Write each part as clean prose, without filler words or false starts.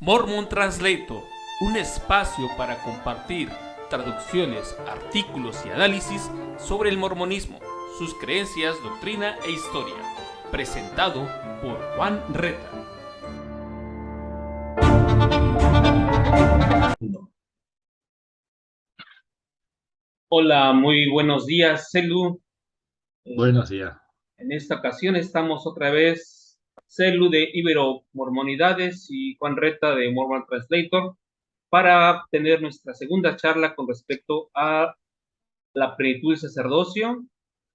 Mormon Translator, un espacio para compartir traducciones, artículos y análisis sobre el mormonismo, sus creencias, doctrina e historia. Presentado por Juan Reta. Hola, muy buenos días, Celu. Buenos días. En esta ocasión estamos otra vez Celu de Ibero Mormonidades y Juan Reta de Mormon Translator para tener nuestra segunda charla con respecto a la plenitud del sacerdocio,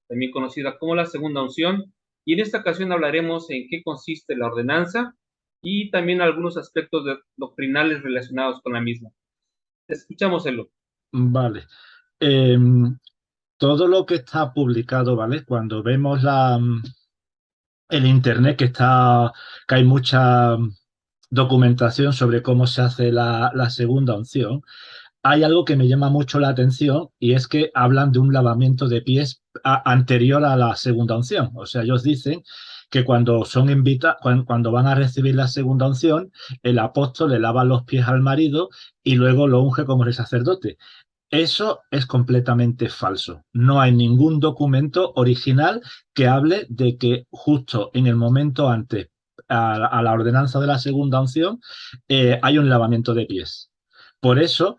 también conocida como la segunda unción, y en esta ocasión hablaremos en qué consiste la ordenanza y también algunos aspectos doctrinales relacionados con la misma. Te escuchamos, Elo. Vale. Em, Todo lo que está publicado, ¿vale? Cuando vemos el internet que hay mucha documentación sobre cómo se hace la segunda unción, hay algo que me llama mucho la atención y es que hablan de un lavamiento de pies anterior a la segunda unción. O sea, ellos dicen que cuando cuando van a recibir la segunda unción, el apóstol le lava los pies al marido y luego lo unge como el sacerdote. Eso es completamente falso. No hay ningún documento original que hable de que justo en el momento antes a la ordenanza de la segunda unción hay un lavamiento de pies. Por eso,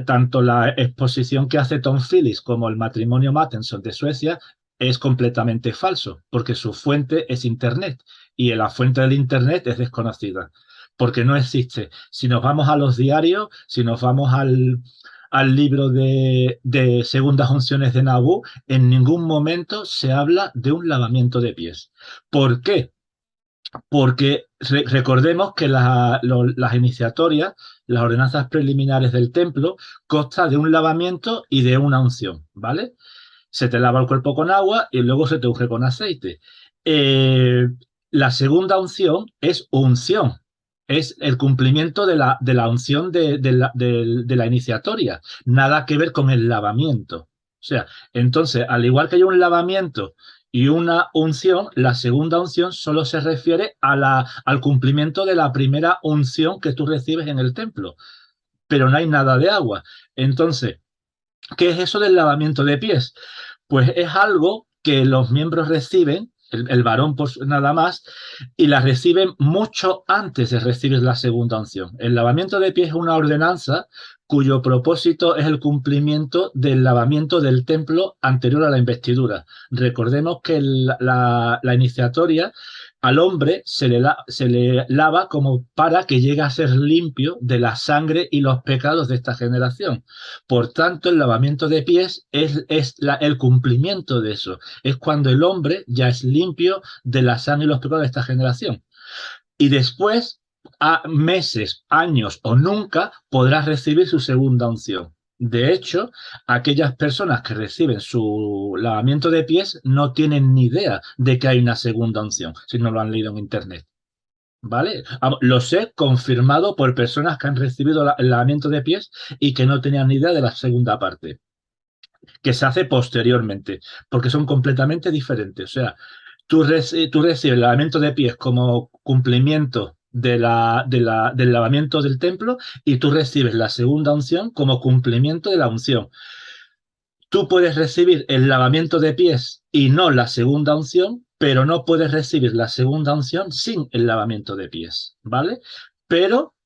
tanto la exposición que hace Tom Phillips como el matrimonio Mattenson de Suecia es completamente falso, porque su fuente es Internet y la fuente del Internet es desconocida, porque no existe. Si nos vamos a los diarios, si nos vamos al libro de segundas unciones de Nauvoo, en ningún momento se habla de un lavamiento de pies. ¿Por qué? Porque recordemos que las iniciatorias, las ordenanzas preliminares del templo, consta de un lavamiento y de una unción, ¿vale? Se te lava el cuerpo con agua y luego se te unge con aceite. Eh, la segunda unción es unción, es el cumplimiento de la unción de la iniciatoria, nada que ver con el lavamiento. O sea, entonces, al igual que hay un lavamiento y una unción, la segunda unción solo se refiere al cumplimiento de la primera unción que tú recibes en el templo, pero no hay nada de agua. Entonces, ¿qué es eso del lavamiento de pies? Pues es algo que los miembros reciben, el varón nada más, y la reciben mucho antes de recibir la segunda unción. El lavamiento de pies es una ordenanza cuyo propósito es el cumplimiento del lavamiento del templo anterior a la investidura. Recordemos que la iniciatoria al hombre se le lava como para que llegue a ser limpio de la sangre y los pecados de esta generación. Por tanto, el lavamiento de pies es el cumplimiento de eso. Es cuando el hombre ya es limpio de la sangre y los pecados de esta generación. Y después, a meses, años o nunca, podrá recibir su segunda unción. De hecho, aquellas personas que reciben su lavamiento de pies no tienen ni idea de que hay una segunda unción, si no lo han leído en internet. ¿Vale? Lo sé confirmado por personas que han recibido el lavamiento de pies y que no tenían ni idea de la segunda parte, que se hace posteriormente, porque son completamente diferentes. O sea, tú recibes el lavamiento de pies como cumplimiento del lavamiento del templo y tú recibes la segunda unción como cumplimiento de la unción. Tú puedes recibir el lavamiento de pies y no la segunda unción, pero no puedes recibir la segunda unción sin el lavamiento de pies, ¿vale? Pero,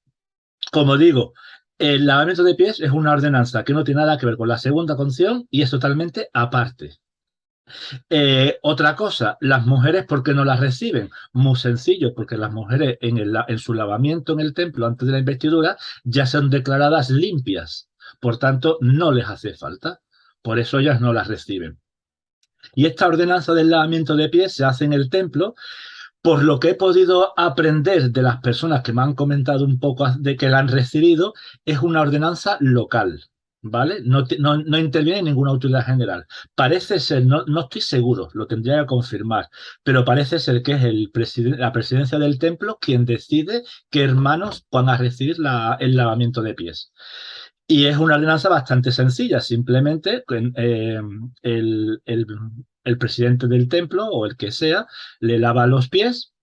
como digo, el lavamiento de pies es una ordenanza que no tiene nada que ver con la segunda unción y es totalmente aparte. Otra cosa, las mujeres, ¿por qué no las reciben? Muy sencillo, porque las mujeres en su lavamiento en el templo antes de la investidura ya son declaradas limpias. Por tanto, no les hace falta. Por eso ellas no las reciben. Y esta ordenanza del lavamiento de pies se hace en el templo. Por lo que he podido aprender de las personas que me han comentado un poco de que la han recibido, es una ordenanza local. ¿Vale? No interviene ninguna autoridad general. Parece ser, no estoy seguro, lo tendría que confirmar, pero parece ser que es la presidencia del templo quien decide qué hermanos van a recibir el lavamiento de pies. Y es una ordenanza bastante sencilla, simplemente el presidente del templo o el que sea le lava los pies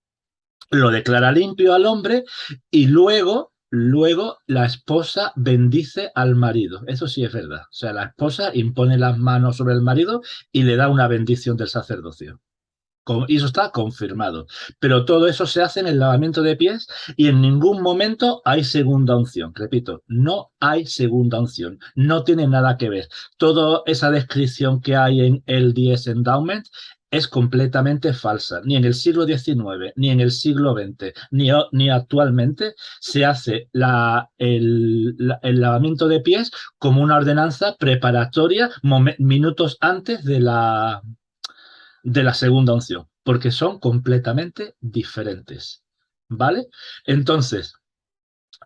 lo declara limpio al hombre y luego la esposa bendice al marido. Eso sí es verdad. O sea, la esposa impone las manos sobre el marido y le da una bendición del sacerdocio. Y eso está confirmado. Pero todo eso se hace en el lavamiento de pies y en ningún momento hay segunda unción. Repito, no hay segunda unción. No tiene nada que ver. Toda esa descripción que hay en el LDS Endowment es completamente falsa. Ni en el siglo XIX, ni en el siglo XX, ni actualmente se hace el lavamiento de pies como una ordenanza preparatoria minutos antes de la segunda unción, porque son completamente diferentes. ¿Vale? Entonces,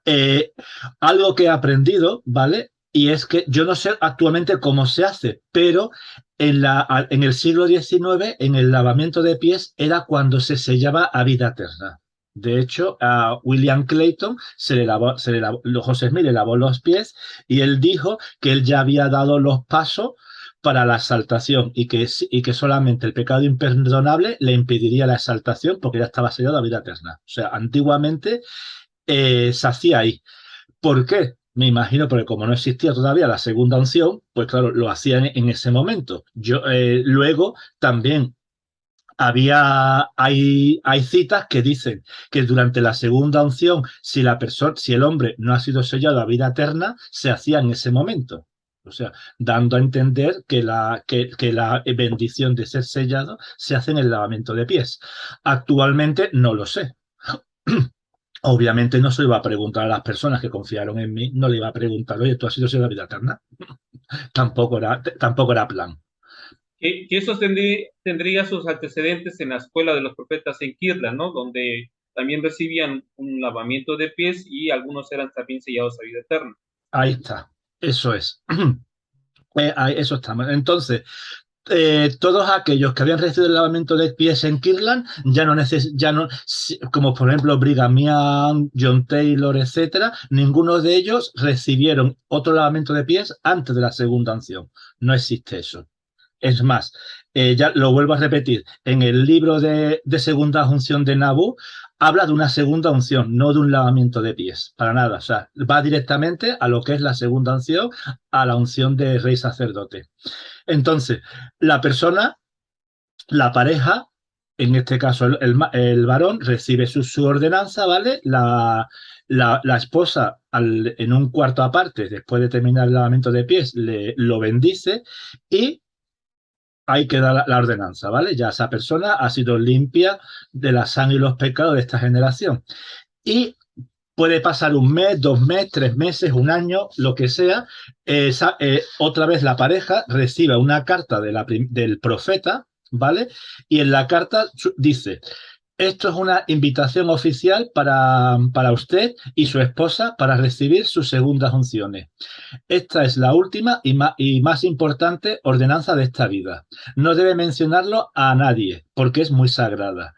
eh, algo que he aprendido, ¿vale? Y es que yo no sé actualmente cómo se hace, pero en el siglo XIX, en el lavamiento de pies, era cuando se sellaba a vida eterna. De hecho, a William Clayton José Smith le lavó los pies y él dijo que él ya había dado los pasos para la exaltación y que solamente el pecado imperdonable le impediría la exaltación porque ya estaba sellado a vida eterna. O sea, antiguamente se hacía ahí. ¿Por qué? Me imagino, porque como no existía todavía la segunda unción, pues claro, lo hacían en ese momento. Luego también hay citas que dicen que durante la segunda unción, si el hombre no ha sido sellado a vida eterna, se hacía en ese momento. O sea, dando a entender que la bendición de ser sellado se hace en el lavamiento de pies. Actualmente no lo sé. Obviamente no se lo iba a preguntar a las personas que confiaron en mí, no le iba a preguntar, oye, ¿tú has sido la vida eterna? Tampoco era plan. Que eso tendría sus antecedentes en la escuela de los profetas en Kirtland, ¿no? Donde también recibían un lavamiento de pies y algunos eran también sellados a vida eterna. Ahí está, eso es. Eso estamos. Entonces, todos aquellos que habían recibido el lavamiento de pies en Kirtland como por ejemplo Brigham Young, John Taylor, etcétera, ninguno de ellos recibieron otro lavamiento de pies antes de la segunda unción. No existe eso. Es más, ya lo vuelvo a repetir, en el libro de segunda unción de Nabu habla de una segunda unción, no de un lavamiento de pies, para nada. O sea, va directamente a lo que es la segunda unción, a la unción de rey sacerdote. Entonces, la persona, la pareja, en este caso el varón, recibe su ordenanza, ¿vale? La esposa, en un cuarto aparte, después de terminar el lavamiento de pies, lo bendice y ahí queda la ordenanza, ¿vale? Ya esa persona ha sido limpia de la sangre y los pecados de esta generación. Y puede pasar un mes, 2 meses, 3 meses, un año, lo que sea. Otra vez la pareja recibe una carta del profeta, ¿vale? Y en la carta dice, esto es una invitación oficial para usted y su esposa para recibir sus segundas unciones. Esta es la última y más importante ordenanza de esta vida. No debe mencionarlo a nadie porque es muy sagrada.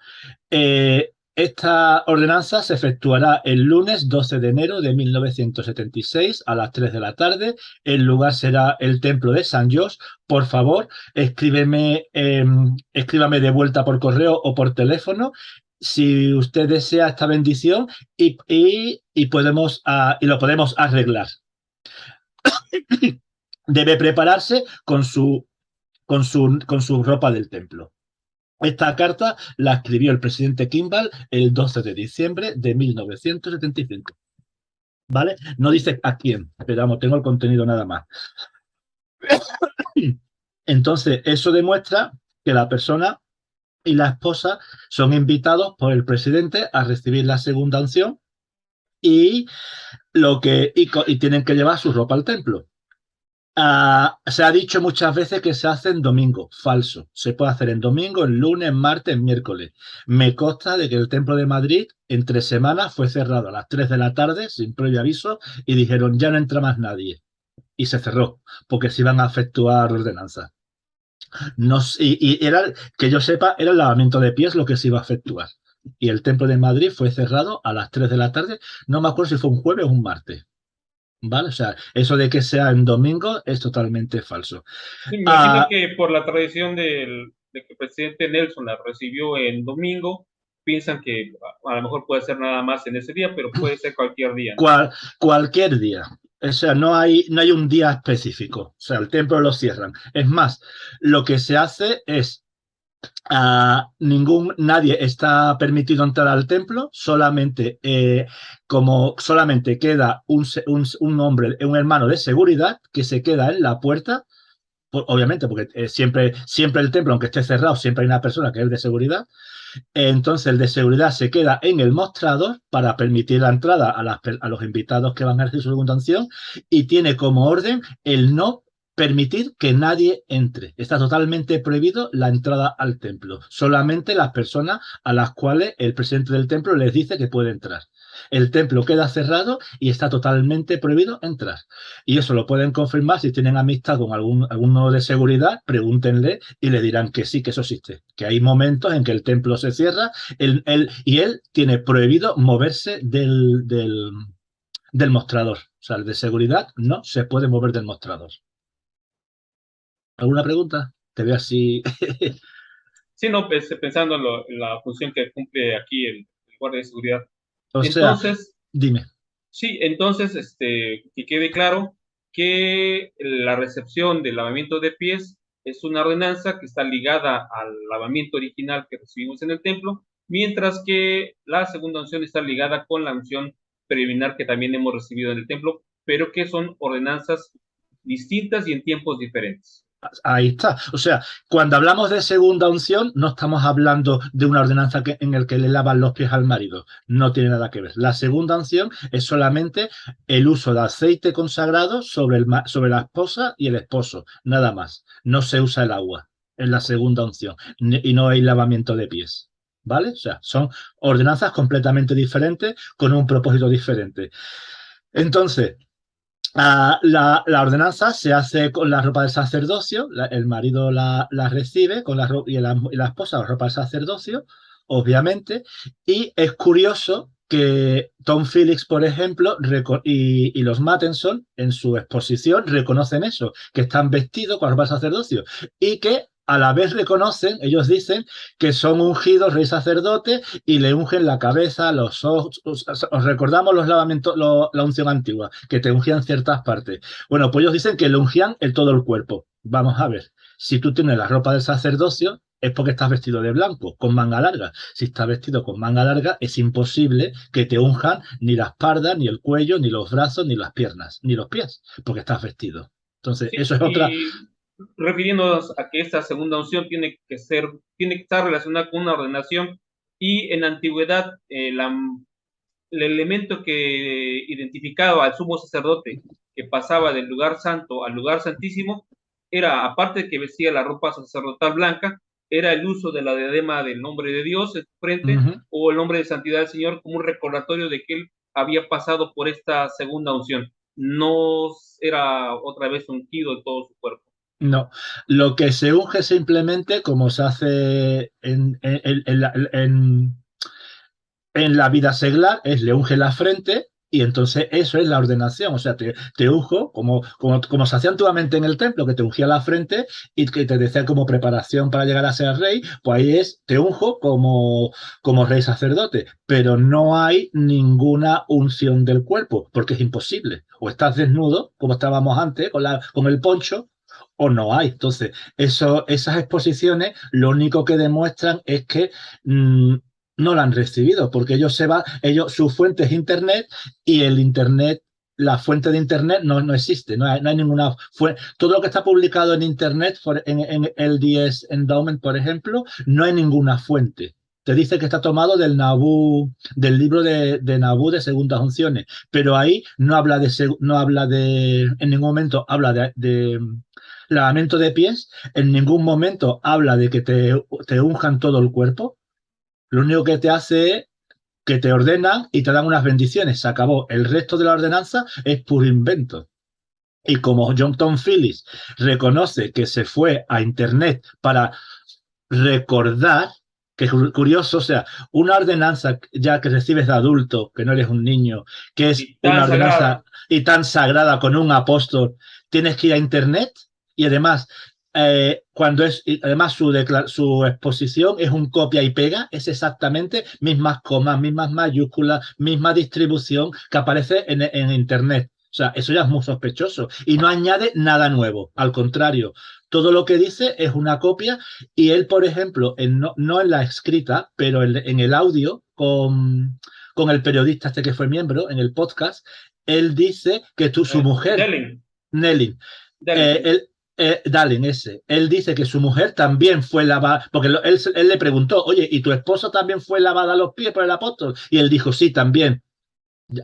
Esta ordenanza se efectuará el lunes 12 de enero de 1976 a las 3 de la tarde. El lugar será el templo de San Jos. Por favor, escríbeme de vuelta por correo o por teléfono si usted desea esta bendición y lo podemos arreglar. Debe prepararse con su ropa del templo. Esta carta la escribió el presidente Kimball el 12 de diciembre de 1975. ¿Vale? No dice a quién, pero vamos, tengo el contenido nada más. Entonces, eso demuestra que la persona y la esposa son invitados por el presidente a recibir la segunda unción y tienen que llevar su ropa al templo. Se ha dicho muchas veces que se hace en domingo. Falso. Se puede hacer en domingo, en lunes, martes, miércoles. Me consta de que el Templo de Madrid entre semanas fue cerrado a las 3 de la tarde sin previo aviso y dijeron ya no entra más nadie. Y se cerró porque se iban a efectuar ordenanzas. No, y era, que yo sepa, era el lavamiento de pies lo que se iba a efectuar. Y el Templo de Madrid fue cerrado a las 3 de la tarde. No me acuerdo si fue un jueves o un martes. ¿Vale? O sea, eso de que sea en domingo es totalmente falso. Me imagino que por la tradición de que el presidente Nelson la recibió en domingo, piensan que a lo mejor puede ser nada más en ese día, pero puede ser cualquier día, ¿no? Cualquier día. O sea, no hay un día específico. O sea, el templo lo cierran. Es más, lo que se hace es nadie está permitido entrar al templo, solamente solamente queda un hombre, un hermano de seguridad que se queda en la puerta, obviamente, porque siempre el templo, aunque esté cerrado, siempre hay una persona que es de seguridad. Entonces el de seguridad se queda en el mostrador para permitir la entrada a los invitados que van a recibir su segunda unción, y tiene como orden el no permitir que nadie entre. Está totalmente prohibido la entrada al templo. Solamente las personas a las cuales el presidente del templo les dice que puede entrar. El templo queda cerrado y está totalmente prohibido entrar. Y eso lo pueden confirmar si tienen amistad con alguno de seguridad, pregúntenle y le dirán que sí, que eso existe. Que hay momentos en que el templo se cierra y él tiene prohibido moverse del mostrador. O sea, el de seguridad no se puede mover del mostrador. ¿Alguna pregunta? Te veo así. Sí, no, pensando en la función que cumple aquí el guardia de seguridad. O sea, Entonces, dime. sí, entonces, que quede claro que la recepción del lavamiento de pies es una ordenanza que está ligada al lavamiento original que recibimos en el templo, mientras que la segunda unción está ligada con la unción preliminar que también hemos recibido en el templo, pero que son ordenanzas distintas y en tiempos diferentes. Ahí está. O sea, cuando hablamos de segunda unción, no estamos hablando de una ordenanza en el que le lavan los pies al marido. No tiene nada que ver. La segunda unción es solamente el uso de aceite consagrado sobre la esposa y el esposo. Nada más. No se usa el agua en la segunda unción y no hay lavamiento de pies. ¿Vale? O sea, son ordenanzas completamente diferentes con un propósito diferente. Entonces, la ordenanza se hace con la ropa del sacerdocio, el marido la recibe con y la esposa la ropa del sacerdocio, obviamente, y es curioso que Tom Phillips, por ejemplo, y los Mattenson en su exposición reconocen eso, que están vestidos con la ropa del sacerdocio y que a la vez reconocen, ellos dicen, que son ungidos rey sacerdote y le ungen la cabeza, los ojos. Os recordamos los lavamientos, la unción antigua, que te ungían ciertas partes. Bueno, pues ellos dicen que le ungían todo el cuerpo. Vamos a ver, si tú tienes la ropa del sacerdocio, es porque estás vestido de blanco, con manga larga. Si estás vestido con manga larga, es imposible que te unjan ni la espalda, ni el cuello, ni los brazos, ni las piernas, ni los pies, porque estás vestido. Entonces, Sí, eso es otra. y refiriéndonos a que esta segunda unción tiene que estar relacionada con una ordenación, y en la antigüedad el elemento que identificaba al sumo sacerdote que pasaba del lugar santo al lugar santísimo era, aparte de que vestía la ropa sacerdotal blanca, era el uso de la diadema del nombre de Dios en su frente, o el nombre de santidad del Señor, como un recordatorio de que él había pasado por esta segunda unción. No era otra vez ungido en todo su cuerpo. No, lo que se unge simplemente, como se hace en la vida seglar, es le unge la frente y entonces eso es la ordenación. O sea, te unjo como se hacía antiguamente en el templo, que te ungía la frente y que te decía como preparación para llegar a ser rey, pues ahí te unjo como rey sacerdote, pero no hay ninguna unción del cuerpo, porque es imposible. O estás desnudo, como estábamos antes, con el poncho, o no hay. Entonces, esas exposiciones lo único que demuestran es que no la han recibido, porque su fuente es Internet, y el Internet, la fuente de Internet no existe, no hay ninguna fuente. Todo lo que está publicado en Internet, en LDS Endowment, por ejemplo, no hay ninguna fuente. Te dice que está tomado del libro de Nabú de segundas unciones, pero ahí no habla en ningún momento habla de lavamiento de pies, en ningún momento habla de que te unjan todo el cuerpo. Lo único que te hace es que te ordenan y te dan unas bendiciones. Se acabó. El resto de la ordenanza es puro invento. Y como John Tom Phillips reconoce que se fue a Internet para recordar, que es curioso, o sea, una ordenanza ya que recibes de adulto, que no eres un niño, que es una ordenanza y tan sagrada con un apóstol, tienes que ir a Internet y además y además su exposición es un copia y pega, es exactamente mismas comas, mismas mayúsculas, misma distribución que aparece en Internet. O sea, eso ya es muy sospechoso y no añade nada nuevo. Al contrario, todo lo que dice es una copia y él, por ejemplo, no en la escrita, pero en el audio con el periodista este que fue miembro en el podcast, él dice que su mujer, Delling, Nelly, Delling, sí. él, Dallin, ese. Él dice que su mujer también fue lavada, porque él le preguntó, oye, ¿y tu esposo también fue lavada a los pies por el apóstol? Y él dijo, sí, también.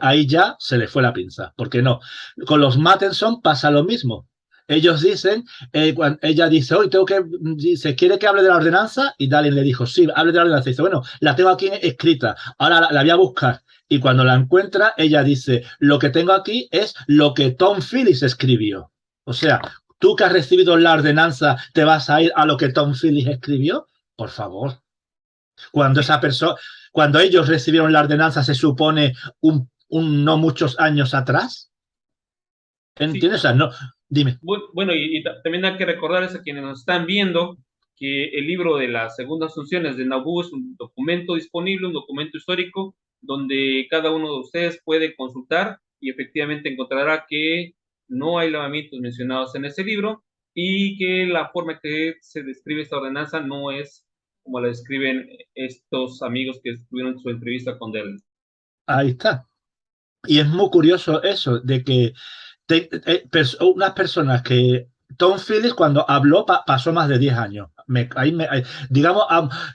Ahí ya se le fue la pinza, porque no. Con los Mattenson pasa lo mismo. Ellos dicen, ella dice, hoy tengo que, dice, ¿quiere que hable de la ordenanza? Y Dallin le dijo, sí, hable de la ordenanza. Y dice, bueno, la tengo aquí escrita, ahora la voy a buscar. Y cuando la encuentra, ella dice, lo que tengo aquí es lo que Tom Phillips escribió. O sea, tú que has recibido la ordenanza, ¿te vas a ir a lo que Tom Phillips escribió? Por favor. Cuando Sí, esa persona, cuando ellos recibieron la ordenanza, se supone no muchos años atrás. sí. ¿Entiendes? O sea, no, dime. Bueno, también hay que recordarles a quienes nos están viendo que el libro de las segundas funciones de Nauvoo es un documento disponible, un documento histórico, donde cada uno de ustedes puede consultar y efectivamente encontrará que no hay lavamientos mencionados en ese libro y que la forma que se describe esta ordenanza no es como la describen estos amigos que estuvieron en su entrevista con Dell. Ahí está. Y es muy curioso eso, de que unas personas que Tom Phillips cuando habló pasó más de 10 años. Digamos,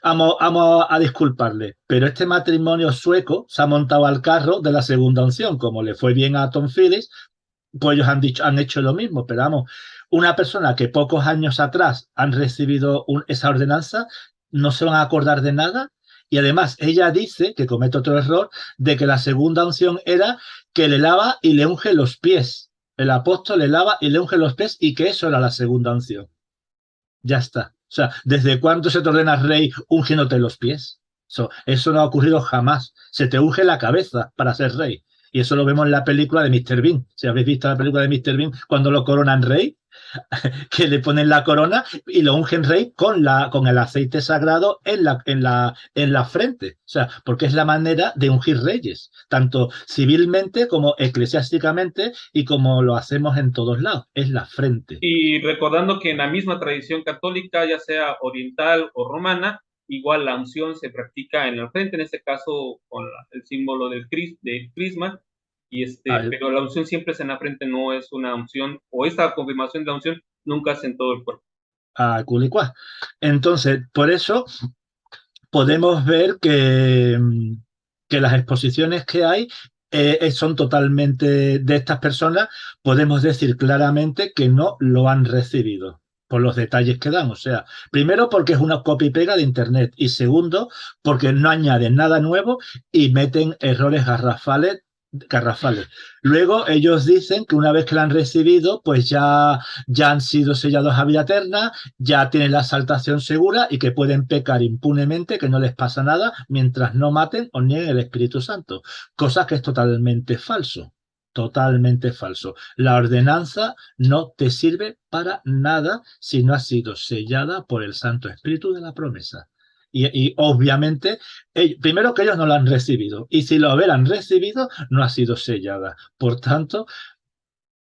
vamos a disculparle, pero este matrimonio sueco se ha montado al carro de la segunda unción, como le fue bien a Tom Phillips, pues ellos han hecho lo mismo, pero vamos, una persona que pocos años atrás han recibido esa ordenanza, no se van a acordar de nada. Y además, ella dice, que comete otro error, de que la segunda unción era que le lava y le unge los pies. El apóstol le lava y le unge los pies y que eso era la segunda unción. Ya está. O sea, ¿desde cuándo se te ordena rey ungiéndote los pies? Eso no ha ocurrido jamás. Se te unge la cabeza para ser rey. Y eso lo vemos en la película de Mr. Bean. Si habéis visto la película de Mr. Bean, cuando lo coronan rey, que le ponen la corona y lo ungen rey con el aceite sagrado en la frente. O sea, porque es la manera de ungir reyes, tanto civilmente como eclesiásticamente y como lo hacemos en todos lados, es la frente. Y recordando que en la misma tradición católica, ya sea oriental o romana, igual la unción se practica en la frente, en este caso con el símbolo del crisma, pero la unción siempre es en la frente, no es una unción, o esta confirmación de la unción nunca es en todo el cuerpo. A Culicuá. Entonces, por eso podemos ver que las exposiciones que hay son totalmente de estas personas, podemos decir claramente que no lo han recibido por los detalles que dan. O sea, primero porque es una copia y pega de Internet y segundo porque no añaden nada nuevo y meten errores garrafales. Luego ellos dicen que una vez que la han recibido, pues ya han sido sellados a vida eterna, ya tienen la saltación segura y que pueden pecar impunemente, que no les pasa nada mientras no maten o nieguen el Espíritu Santo. Cosa que es totalmente falso. Totalmente falso. La ordenanza no te sirve para nada si no ha sido sellada por el Santo Espíritu de la promesa. Y obviamente, primero que ellos no la han recibido, y si lo hubieran recibido, no ha sido sellada. Por tanto,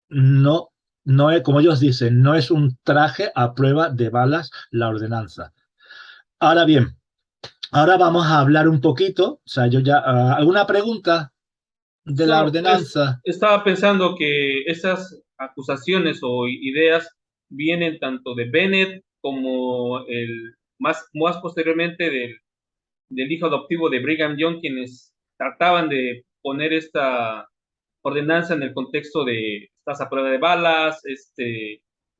no, no es, como ellos dicen, no es un traje a prueba de balas la ordenanza. Ahora bien, ahora vamos a hablar un poquito, o sea, ¿alguna pregunta de la ordenanza? Estaba pensando que esas acusaciones o ideas vienen tanto de Bennett como más posteriormente del hijo adoptivo de Brigham Young, quienes trataban de poner esta ordenanza en el contexto de estás a prueba de balas,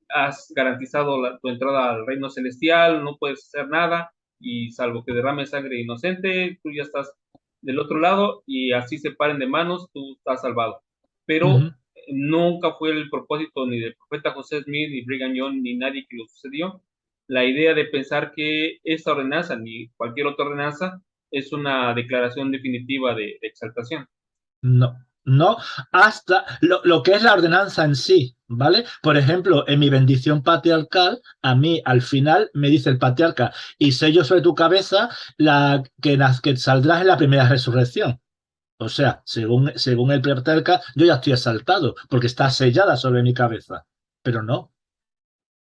has garantizado tu entrada al reino celestial, no puedes hacer nada y salvo que derrame sangre inocente, tú ya estás del otro lado y así se paren de manos, tú estás salvado. Uh Pero -huh. nunca fue el propósito ni del profeta José Smith, ni Brigham Young, ni nadie que lo sucedió, la idea de pensar que esta ordenanza, ni cualquier otra ordenanza, es una declaración definitiva de exaltación. No, No hasta lo que es la ordenanza en sí, ¿vale? Por ejemplo, en mi bendición patriarcal, a mí al final me dice el patriarca, y sello sobre tu cabeza que saldrás en la primera resurrección. O sea, según el patriarca, yo ya estoy exaltado, porque está sellada sobre mi cabeza. Pero no,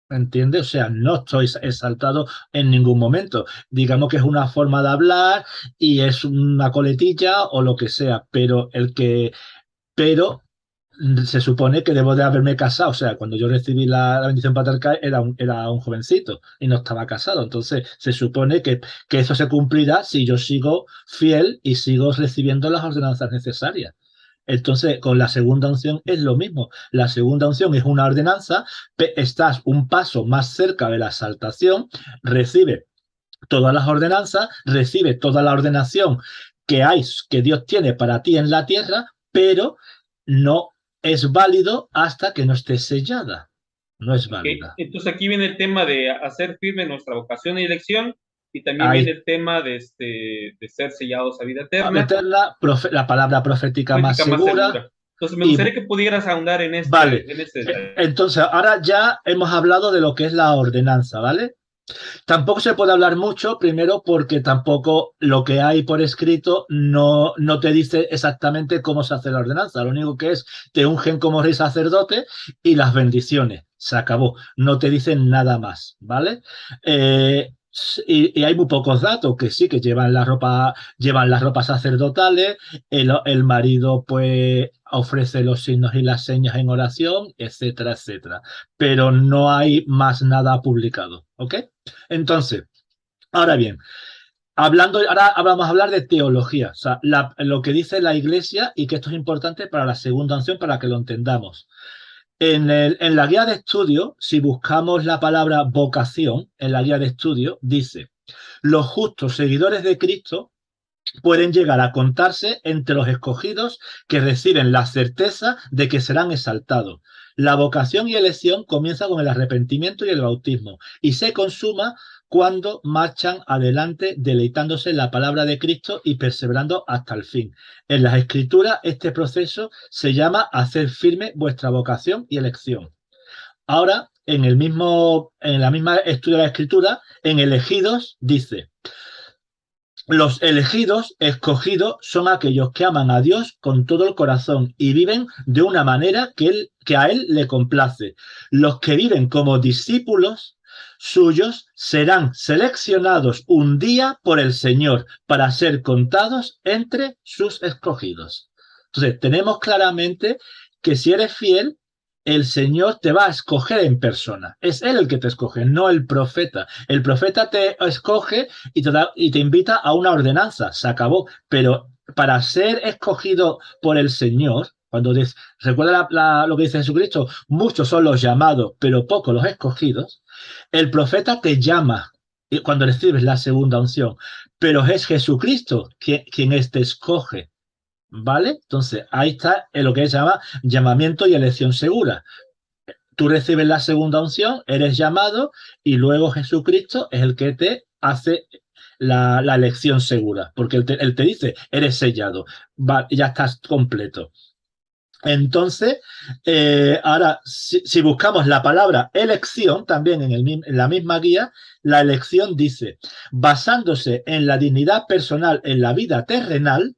¿entiendes? O sea, no estoy exaltado en ningún momento. Digamos que es una forma de hablar y es una coletilla o lo que sea, pero se supone que debo de haberme casado. O sea, cuando yo recibí la bendición patriarcal era un jovencito y no estaba casado. Entonces, se supone que eso se cumplirá si yo sigo fiel y sigo recibiendo las ordenanzas necesarias. Entonces, con la segunda unción es lo mismo. La segunda unción es una ordenanza, estás un paso más cerca de la exaltación, recibe todas las ordenanzas, recibe toda la ordenación que Dios tiene para ti en la tierra, pero no es válido hasta que no esté sellada. No es Okay. válida. Entonces aquí viene el tema de hacer firme nuestra vocación y elección, y también viene Hay el tema de ser sellados a vida eterna, meterla la palabra profética más política más segura segura. Entonces me y gustaría que pudieras ahondar vale. en este detalle. Entonces, ahora ya hemos hablado de lo que es la ordenanza, ¿vale? Tampoco se puede hablar mucho, primero porque tampoco lo que hay por escrito no te dice exactamente cómo se hace la ordenanza. Lo único que es te ungen como rey sacerdote y las bendiciones. Se acabó. No te dicen nada más, ¿vale? Y hay muy pocos datos que sí, que llevan las ropas sacerdotales, el marido pues ofrece los signos y las señas en oración, etcétera, etcétera. Pero no hay más nada publicado, ¿ok? Entonces, ahora bien, ahora vamos a hablar de teología, o sea, lo que dice la Iglesia y que esto es importante para la segunda unción para que lo entendamos. En la guía de estudio, si buscamos la palabra vocación, en la guía de estudio dice, los justos seguidores de Cristo pueden llegar a contarse entre los escogidos que reciben la certeza de que serán exaltados. La vocación y elección comienza con el arrepentimiento y el bautismo y se consuma cuando marchan adelante deleitándose en la palabra de Cristo y perseverando hasta el fin. En las Escrituras este proceso se llama hacer firme vuestra vocación y elección. Ahora, en la misma estudio de la Escritura, en elegidos dice, los elegidos, escogidos, son aquellos que aman a Dios con todo el corazón y viven de una manera que a Él le complace. Los que viven como discípulos suyos serán seleccionados un día por el Señor para ser contados entre sus escogidos. Entonces, tenemos claramente que si eres fiel, el Señor te va a escoger en persona. Es Él el que te escoge, no el profeta. El profeta te escoge y te invita a una ordenanza, se acabó. Pero para ser escogido por el Señor, recuerda lo que dice Jesucristo, muchos son los llamados, pero pocos los escogidos, el profeta te llama cuando recibes la segunda unción, pero es Jesucristo quien te escoge. ¿Vale? Entonces, ahí está lo que se llama llamamiento y elección segura. Tú recibes la segunda unción, eres llamado y luego Jesucristo es el que te hace la elección segura, porque él te dice, eres sellado, ya estás completo. Entonces, ahora, si buscamos la palabra elección, también en la misma guía, la elección dice, basándose en la dignidad personal en la vida terrenal,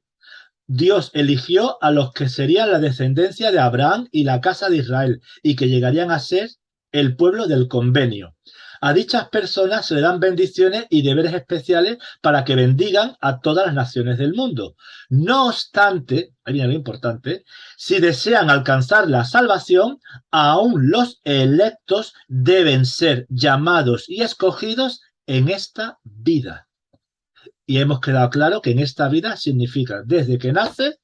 Dios eligió a los que serían la descendencia de Abraham y la casa de Israel y que llegarían a ser el pueblo del convenio. A dichas personas se le dan bendiciones y deberes especiales para que bendigan a todas las naciones del mundo. No obstante, ahí viene lo importante, si desean alcanzar la salvación, aún los electos deben ser llamados y escogidos en esta vida. Y hemos quedado claro que en esta vida significa desde que naces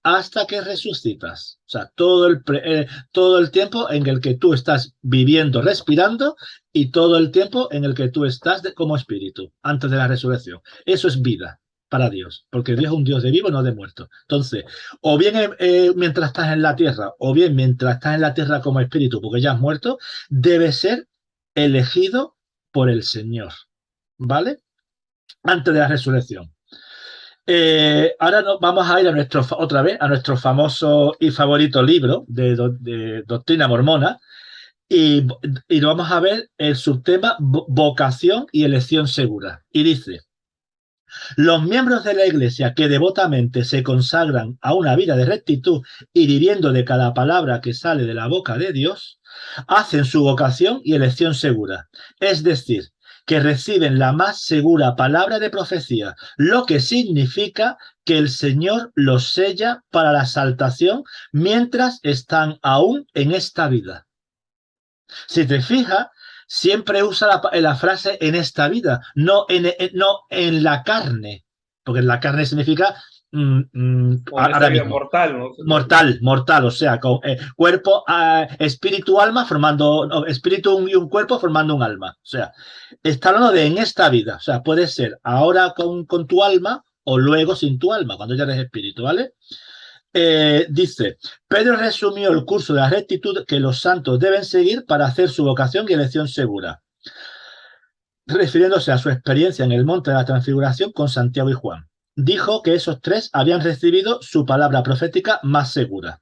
hasta que resucitas. O sea, todo el tiempo en el que tú estás viviendo, respirando y todo el tiempo en el que tú estás como espíritu antes de la resurrección. Eso es vida para Dios, porque Dios es un Dios de vivo, no de muerto. Entonces, o bien mientras estás en la tierra, o bien mientras estás en la tierra como espíritu, porque ya has muerto, debe ser elegido por el Señor. ¿Vale? Antes de la resurrección. Ahora vamos a ir a otra vez a nuestro famoso y favorito libro de Doctrina Mormona y, y vamos a ver el subtema vocación y elección segura. Y dice, los miembros de la Iglesia que devotamente se consagran a una vida de rectitud y viviendo de cada palabra que sale de la boca de Dios, hacen su vocación y elección segura. Es decir, que reciben la más segura palabra de profecía, lo que significa que el Señor los sella para la exaltación mientras están aún en esta vida. Si te fijas, siempre usa la frase en esta vida, no en la carne, porque en la carne significa O en esta ahora vida mismo. mortal, ¿no? Mortal, o sea, con cuerpo, espíritu, alma, espíritu y un cuerpo formando un alma. O sea, está hablando de en esta vida, o sea, puede ser ahora con tu alma o luego sin tu alma, cuando ya eres espíritu, ¿vale? Dice, Pedro resumió el curso de la rectitud que los santos deben seguir para hacer su vocación y elección segura, refiriéndose a su experiencia en el monte de la transfiguración con Santiago y Juan. Dijo que esos tres habían recibido su palabra profética más segura.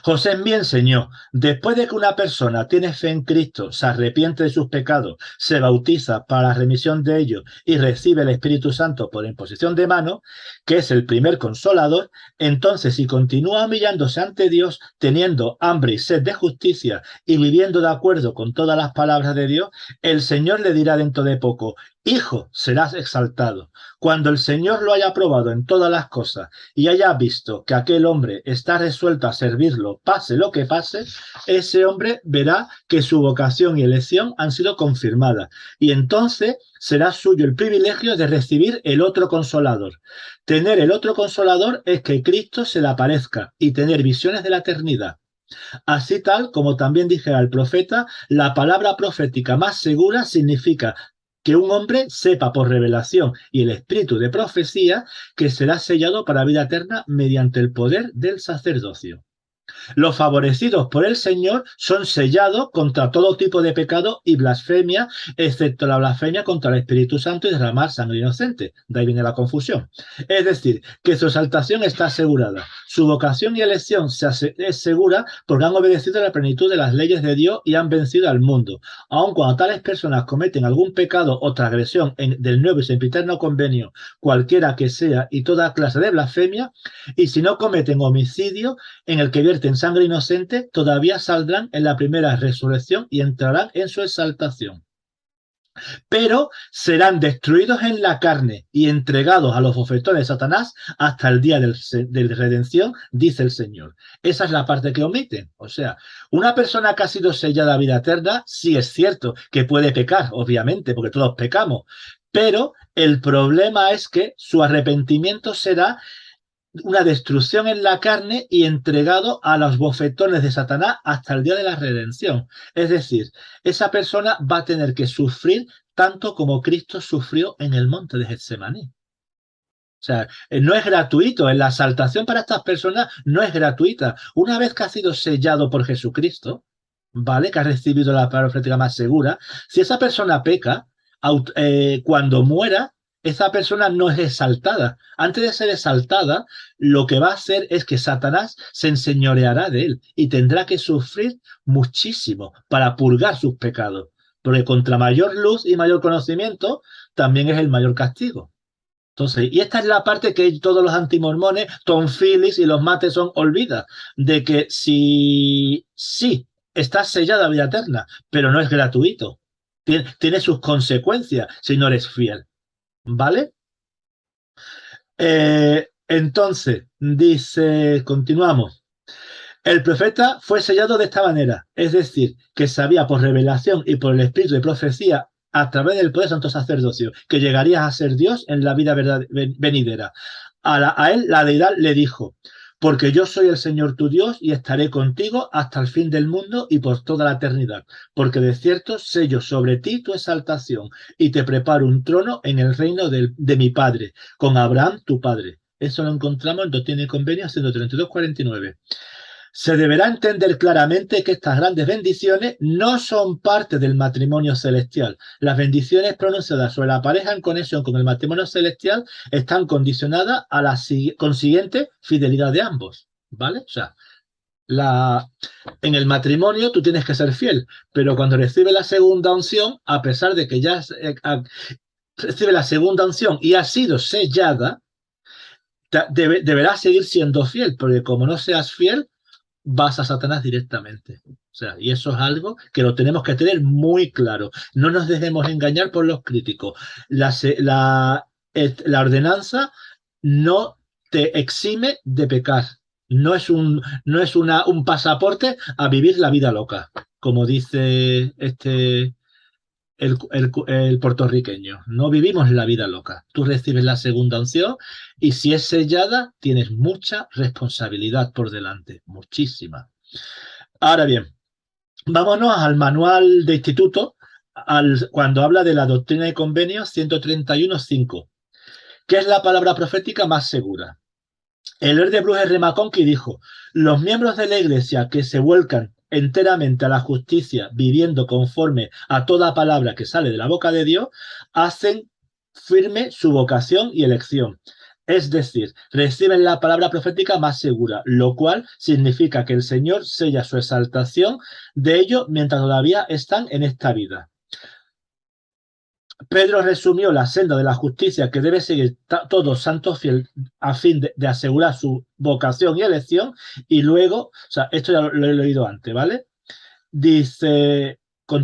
José me enseñó, después de que una persona tiene fe en Cristo, se arrepiente de sus pecados, se bautiza para la remisión de ellos y recibe el Espíritu Santo por imposición de mano, que es el primer consolador, entonces si continúa humillándose ante Dios, teniendo hambre y sed de justicia y viviendo de acuerdo con todas las palabras de Dios, el Señor le dirá dentro de poco, Hijo, serás exaltado. Cuando el Señor lo haya probado en todas las cosas y haya visto que aquel hombre está resuelto a servirlo, pase lo que pase, ese hombre verá que su vocación y elección han sido confirmadas y entonces será suyo el privilegio de recibir el otro consolador. Tener el otro consolador es que Cristo se le aparezca y tener visiones de la eternidad. Así tal como también dijera el profeta, la palabra profética más segura significa que un hombre sepa por revelación y el espíritu de profecía que será sellado para vida eterna mediante el poder del sacerdocio. Los favorecidos por el Señor son sellados contra todo tipo de pecado y blasfemia, excepto la blasfemia contra el Espíritu Santo y derramar sangre inocente. De ahí viene la confusión. Es decir, que su exaltación está asegurada. Su vocación y elección es segura porque han obedecido a la plenitud de las leyes de Dios y han vencido al mundo. Aun cuando tales personas cometen algún pecado o transgresión del nuevo y sempiterno convenio, cualquiera que sea, y toda clase de blasfemia, y si no cometen homicidio en el que vierten sangre inocente, todavía saldrán en la primera resurrección y entrarán en su exaltación. Pero serán destruidos en la carne y entregados a los bofetones de Satanás hasta el día de redención, dice el Señor. Esa es la parte que omiten. O sea, una persona que ha sido sellada a vida eterna, sí es cierto que puede pecar, obviamente, porque todos pecamos, pero el problema es que su arrepentimiento será una destrucción en la carne y entregado a los bofetones de Satanás hasta el día de la redención. Es decir, esa persona va a tener que sufrir tanto como Cristo sufrió en el monte de Getsemaní. O sea, no es gratuito. La exaltación para estas personas no es gratuita. Una vez que ha sido sellado por Jesucristo, ¿vale? Que ha recibido la palabra profética más segura, si esa persona peca, cuando muera, esa persona no es exaltada. Antes de ser exaltada, lo que va a hacer es que Satanás se enseñoreará de él y tendrá que sufrir muchísimo para purgar sus pecados. Porque contra mayor luz y mayor conocimiento, también es el mayor castigo. Entonces, y esta es la parte que todos los antimormones, Tom Phillips y los Matheson olvidan, de que sí, estás sellada a vida eterna, pero no es gratuito. Tiene sus consecuencias si no eres fiel. ¿Vale? Entonces, dice, continuamos. El profeta fue sellado de esta manera, es decir, que sabía por revelación y por el espíritu de profecía a través del poder santo sacerdocio que llegarías a ser Dios en la vida venidera. A él la deidad le dijo, porque yo soy el Señor tu Dios y estaré contigo hasta el fin del mundo y por toda la eternidad, porque de cierto sello sobre ti tu exaltación y te preparo un trono en el reino de mi Padre, con Abraham tu Padre. Eso lo encontramos en Doctrina y Convenios 132-49. Se deberá entender claramente que estas grandes bendiciones no son parte del matrimonio celestial. Las bendiciones pronunciadas sobre la pareja en conexión con el matrimonio celestial están condicionadas a la consiguiente fidelidad de ambos, ¿vale? O sea, en el matrimonio tú tienes que ser fiel, pero cuando recibe la segunda unción, a pesar de que ya recibe la segunda unción y ha sido sellada, deberás seguir siendo fiel, porque como no seas fiel, vas a Satanás directamente. O sea, y eso es algo que lo tenemos que tener muy claro. No nos dejemos engañar por los críticos. La ordenanza no te exime de pecar. No es un pasaporte a vivir la vida loca, como dice el puertorriqueño. No vivimos la vida loca. Tú recibes la segunda unción y si es sellada, tienes mucha responsabilidad por delante, muchísima. Ahora bien, vámonos al manual de instituto, cuando habla de la doctrina y convenios 131.5, que es la palabra profética más segura. El Lord de Bruges Remaconqui dijo: los miembros de la Iglesia que se vuelcan enteramente a la justicia, viviendo conforme a toda palabra que sale de la boca de Dios, hacen firme su vocación y elección. Es decir, reciben la palabra profética más segura, lo cual significa que el Señor sella su exaltación de ellos mientras todavía están en esta vida. Pedro resumió la senda de la justicia que debe seguir todo santo fiel a fin de asegurar su vocación y elección, y luego, o sea, esto ya lo he leído antes, ¿vale? Dice,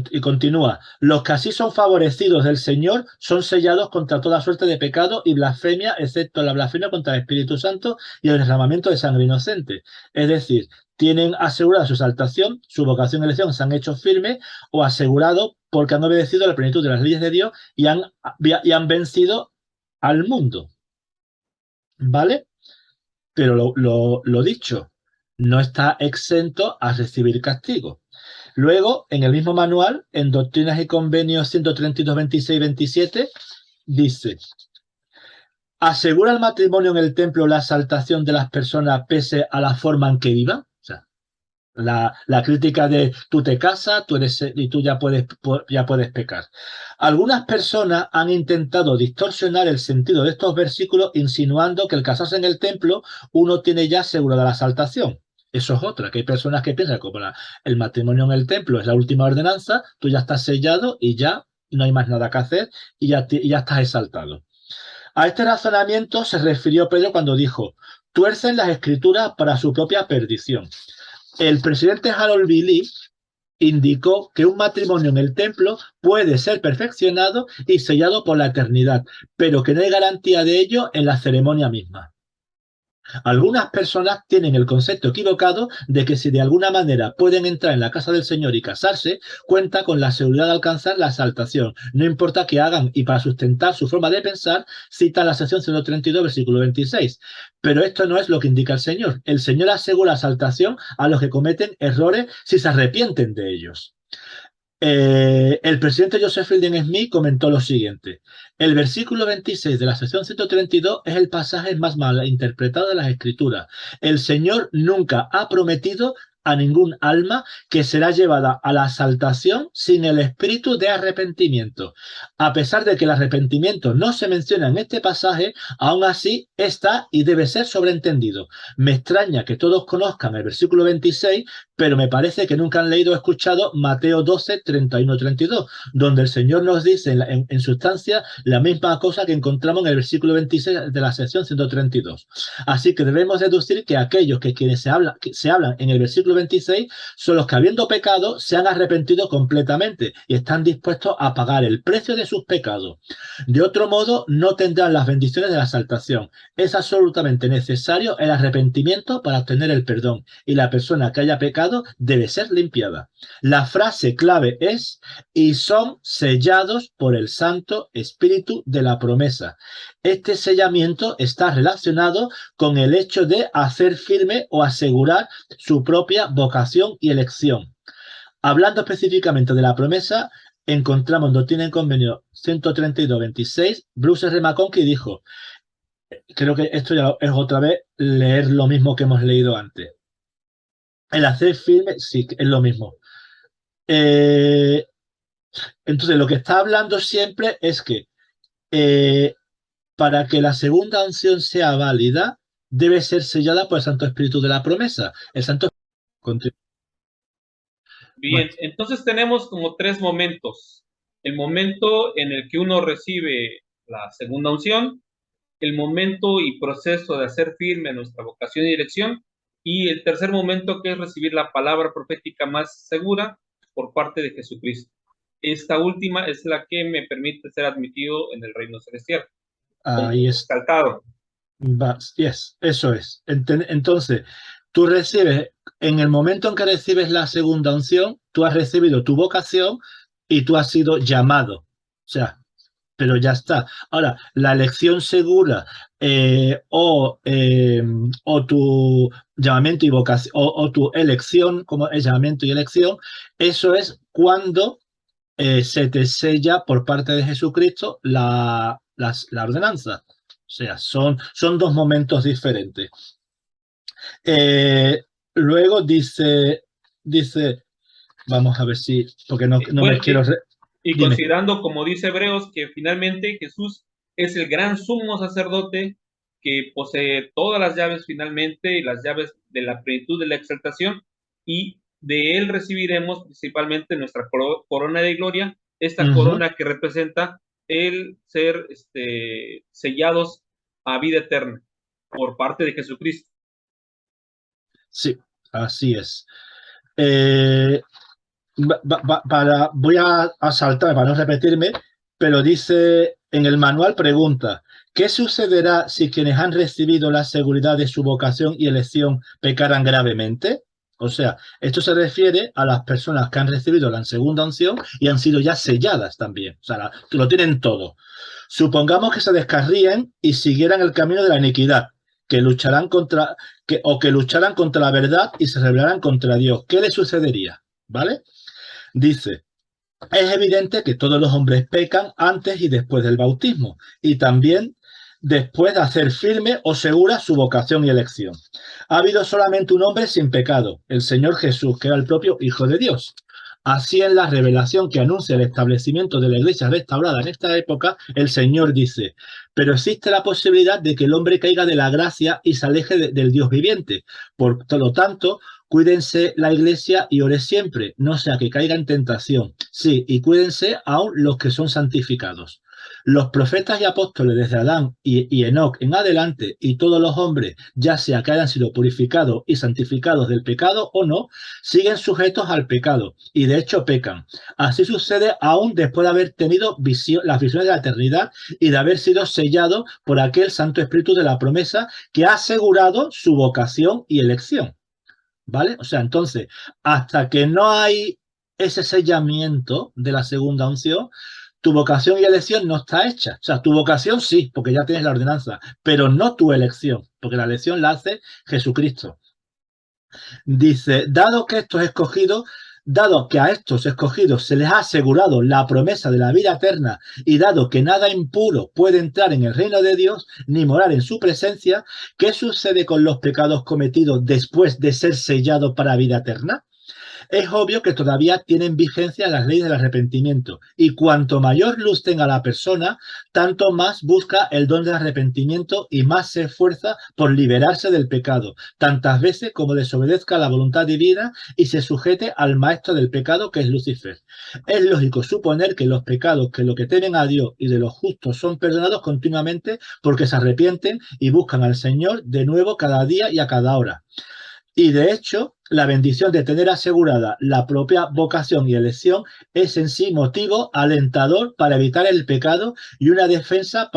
y continúa: los que así son favorecidos del Señor son sellados contra toda suerte de pecado y blasfemia, excepto la blasfemia contra el Espíritu Santo y el derramamiento de sangre inocente. Es decir, tienen asegurada su exaltación, su vocación y elección se han hecho firmes o asegurado porque han obedecido a la plenitud de las leyes de Dios y han vencido al mundo. ¿Vale? Pero lo dicho, no está exento a recibir castigo. Luego, en el mismo manual, en Doctrinas y Convenios 132, 26 y 27, dice: ¿asegura el matrimonio en el templo la exaltación de las personas pese a la forma en que vivan? O sea, la crítica de tú te casas, tú eres y tú ya puedes pecar. Algunas personas han intentado distorsionar el sentido de estos versículos insinuando que al casarse en el templo uno tiene ya asegurada la exaltación. Eso es otra, que hay personas que piensan que como el matrimonio en el templo es la última ordenanza, tú ya estás sellado y ya no hay más nada que hacer y ya estás exaltado. A este razonamiento se refirió Pedro cuando dijo: tuercen las escrituras para su propia perdición. El presidente Harold B. Lee indicó que un matrimonio en el templo puede ser perfeccionado y sellado por la eternidad, pero que no hay garantía de ello en la ceremonia misma. Algunas personas tienen el concepto equivocado de que si de alguna manera pueden entrar en la casa del Señor y casarse, cuenta con la seguridad de alcanzar la exaltación, no importa qué hagan, y para sustentar su forma de pensar, cita la sección 132, versículo 26. Pero esto no es lo que indica el Señor. El Señor asegura exaltación a los que cometen errores si se arrepienten de ellos. El presidente Joseph Fielding Smith comentó lo siguiente: el versículo 26 de la sección 132 es el pasaje más mal interpretado de las Escrituras. El Señor nunca ha prometido a ningún alma que será llevada a la exaltación sin el espíritu de arrepentimiento. A pesar de que el arrepentimiento no se menciona en este pasaje, aún así está y debe ser sobreentendido. Me extraña que todos conozcan el versículo 26, pero me parece que nunca han leído o escuchado Mateo 12, 31, 32, donde el Señor nos dice en sustancia la misma cosa que encontramos en el versículo 26 de la sección 132. Así que debemos deducir que aquellos que se hablan en el versículo 26 son los que, habiendo pecado, se han arrepentido completamente y están dispuestos a pagar el precio de sus pecados. De otro modo, no tendrán las bendiciones de la exaltación. Es absolutamente necesario el arrepentimiento para obtener el perdón, y la persona que haya pecado debe ser limpiada. La frase clave es: y son sellados por el Santo Espíritu de la promesa. Este sellamiento está relacionado con el hecho de hacer firme o asegurar su propia vocación y elección. Hablando específicamente de la promesa, encontramos en Doctrina y Convenio 132.26, Bruce R. McConkie dijo, creo que esto ya es otra vez leer lo mismo que hemos leído antes: El hacer firme, sí, es lo mismo. Eh, entonces, lo que está hablando siempre es que eh, para que la segunda unción sea válida, debe ser sellada por el Santo Espíritu de la promesa. El Santo Espíritu. Bien, entonces tenemos como tres momentos. El momento en el que uno recibe la segunda unción, el momento y proceso de hacer firme nuestra vocación y dirección, y el tercer momento que es recibir la palabra profética más segura por parte de Jesucristo. Esta última es la que me permite ser admitido en el reino celestial, como Ahí es. recalcado. Yes, eso es. Entonces, tú recibes, en el momento en que recibes la segunda unción, tú has recibido tu vocación y tú has sido llamado. O sea, pero ya está. Ahora, la elección segura o tu llamamiento y vocación o tu elección, como es llamamiento y elección, eso es cuando se te sella por parte de Jesucristo la ordenanza. O sea, son dos momentos diferentes. Luego dice, vamos a ver si, porque no Bueno, me quiero... y Dime. considerando, como dice Hebreos, que finalmente Jesús es el gran sumo sacerdote que posee todas las llaves finalmente y las llaves de la plenitud de la exaltación, y de él recibiremos principalmente nuestra corona de gloria, esta corona que representa el ser sellados a vida eterna por parte de Jesucristo. Sí, así es. Voy a saltar para no repetirme, pero dice en el manual, pregunta, ¿qué sucederá si quienes han recibido la seguridad de su vocación y elección pecaran gravemente? O sea, esto se refiere a las personas que han recibido la segunda unción y han sido ya selladas también. O sea, lo tienen todo. Supongamos que se descarríen y siguieran el camino de la iniquidad, que lucharán que lucharan contra la verdad y se rebelaran contra Dios. ¿Qué les sucedería? ¿Vale? Dice, es evidente que todos los hombres pecan antes y después del bautismo y también después de hacer firme o segura su vocación y elección. Ha habido solamente un hombre sin pecado, el Señor Jesús, que era el propio Hijo de Dios. Así en la revelación que anuncia el establecimiento de la iglesia restaurada en esta época, el Señor dice, pero existe la posibilidad de que el hombre caiga de la gracia y se aleje del Dios viviente. Por lo tanto, cuídense la iglesia y ore siempre, no sea que caiga en tentación. Sí, y cuídense aún los que son santificados. Los profetas y apóstoles desde Adán y Enoc en adelante y todos los hombres, ya sea que hayan sido purificados y santificados del pecado o no, siguen sujetos al pecado y de hecho pecan. Así sucede aún después de haber tenido las visiones de la eternidad y de haber sido sellado por aquel Santo Espíritu de la promesa que ha asegurado su vocación y elección. ¿Vale? O sea, entonces, hasta que no hay ese sellamiento de la segunda unción, tu vocación y elección no está hecha. O sea, tu vocación sí, porque ya tienes la ordenanza, pero no tu elección, porque la elección la hace Jesucristo. Dice, dado que a estos escogidos se les ha asegurado la promesa de la vida eterna y dado que nada impuro puede entrar en el reino de Dios ni morar en su presencia, ¿qué sucede con los pecados cometidos después de ser sellados para vida eterna? Es obvio que todavía tienen vigencia las leyes del arrepentimiento y cuanto mayor luz tenga la persona, tanto más busca el don del arrepentimiento y más se esfuerza por liberarse del pecado, tantas veces como desobedezca la voluntad divina y se sujete al maestro del pecado que es Lucifer. Es lógico suponer que los pecados que lo que temen a Dios y de los justos son perdonados continuamente porque se arrepienten y buscan al Señor de nuevo cada día y a cada hora. Y de hecho, la bendición de tener asegurada la propia vocación y elección es en sí motivo alentador para evitar el pecado y una defensa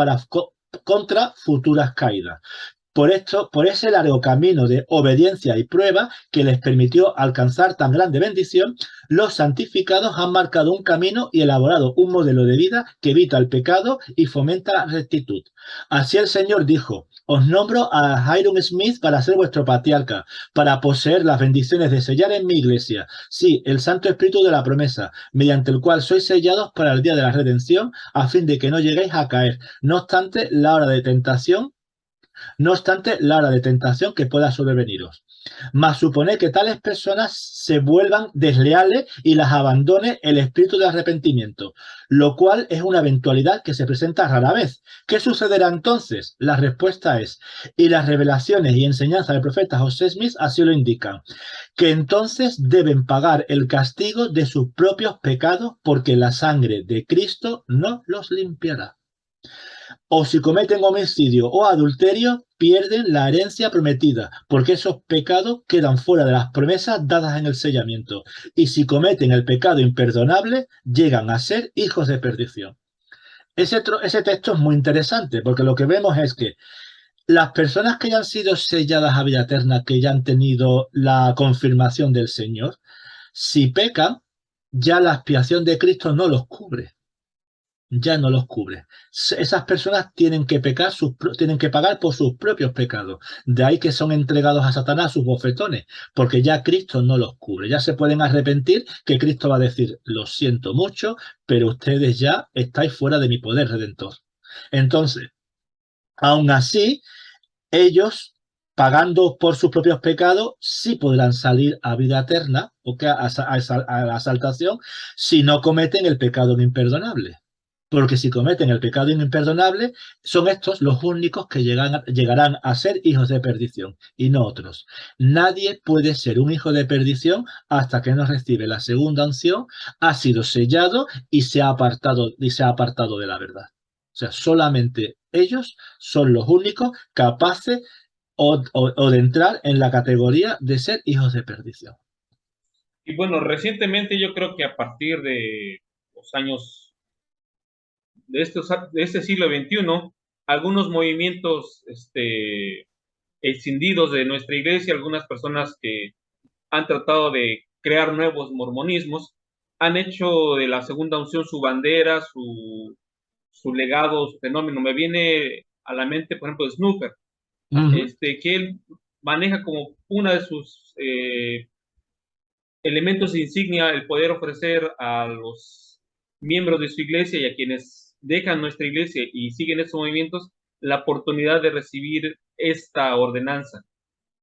contra futuras caídas. Por ese largo camino de obediencia y prueba que les permitió alcanzar tan grande bendición, los santificados han marcado un camino y elaborado un modelo de vida que evita el pecado y fomenta la rectitud. Así el Señor dijo, os nombro a Hiram Smith para ser vuestro patriarca, para poseer las bendiciones de sellar en mi iglesia, sí, el Santo Espíritu de la promesa, mediante el cual sois sellados para el día de la redención, a fin de que no lleguéis a caer. No obstante, la hora de tentación que pueda sobreveniros. Mas supone que tales personas se vuelvan desleales y las abandone el espíritu de arrepentimiento, lo cual es una eventualidad que se presenta rara vez. ¿Qué sucederá entonces? La respuesta es, y las revelaciones y enseñanzas del profeta José Smith así lo indican, que entonces deben pagar el castigo de sus propios pecados porque la sangre de Cristo no los limpiará. O si cometen homicidio o adulterio, pierden la herencia prometida, porque esos pecados quedan fuera de las promesas dadas en el sellamiento. Y si cometen el pecado imperdonable, llegan a ser hijos de perdición. Ese texto es muy interesante, porque lo que vemos es que las personas que ya han sido selladas a vida eterna, que ya han tenido la confirmación del Señor, si pecan, ya la expiación de Cristo no los cubre. Ya no los cubre. Esas personas tienen que pecar, tienen que pagar por sus propios pecados. De ahí que son entregados a Satanás sus bofetones, porque ya Cristo no los cubre. Ya se pueden arrepentir, que Cristo va a decir, lo siento mucho, pero ustedes ya estáis fuera de mi poder redentor. Entonces, aún así, ellos, pagando por sus propios pecados, sí podrán salir a vida eterna, o a la saltación, si no cometen el pecado imperdonable. Porque si cometen el pecado imperdonable, son estos los únicos que llegarán a ser hijos de perdición y no otros. Nadie puede ser un hijo de perdición hasta que no recibe la segunda unción, ha sido sellado y se ha apartado de la verdad. O sea, solamente ellos son los únicos capaces o de entrar en la categoría de ser hijos de perdición. Y bueno, recientemente yo creo que a partir de los años de este siglo XXI, algunos movimientos escindidos de nuestra iglesia, algunas personas que han tratado de crear nuevos mormonismos, han hecho de la segunda unción su bandera, su legado, su fenómeno. Me viene a la mente, por ejemplo, Snooker, que él maneja como una de sus elementos de insignia el poder ofrecer a los miembros de su iglesia y a quienes dejan nuestra iglesia y siguen estos movimientos la oportunidad de recibir esta ordenanza.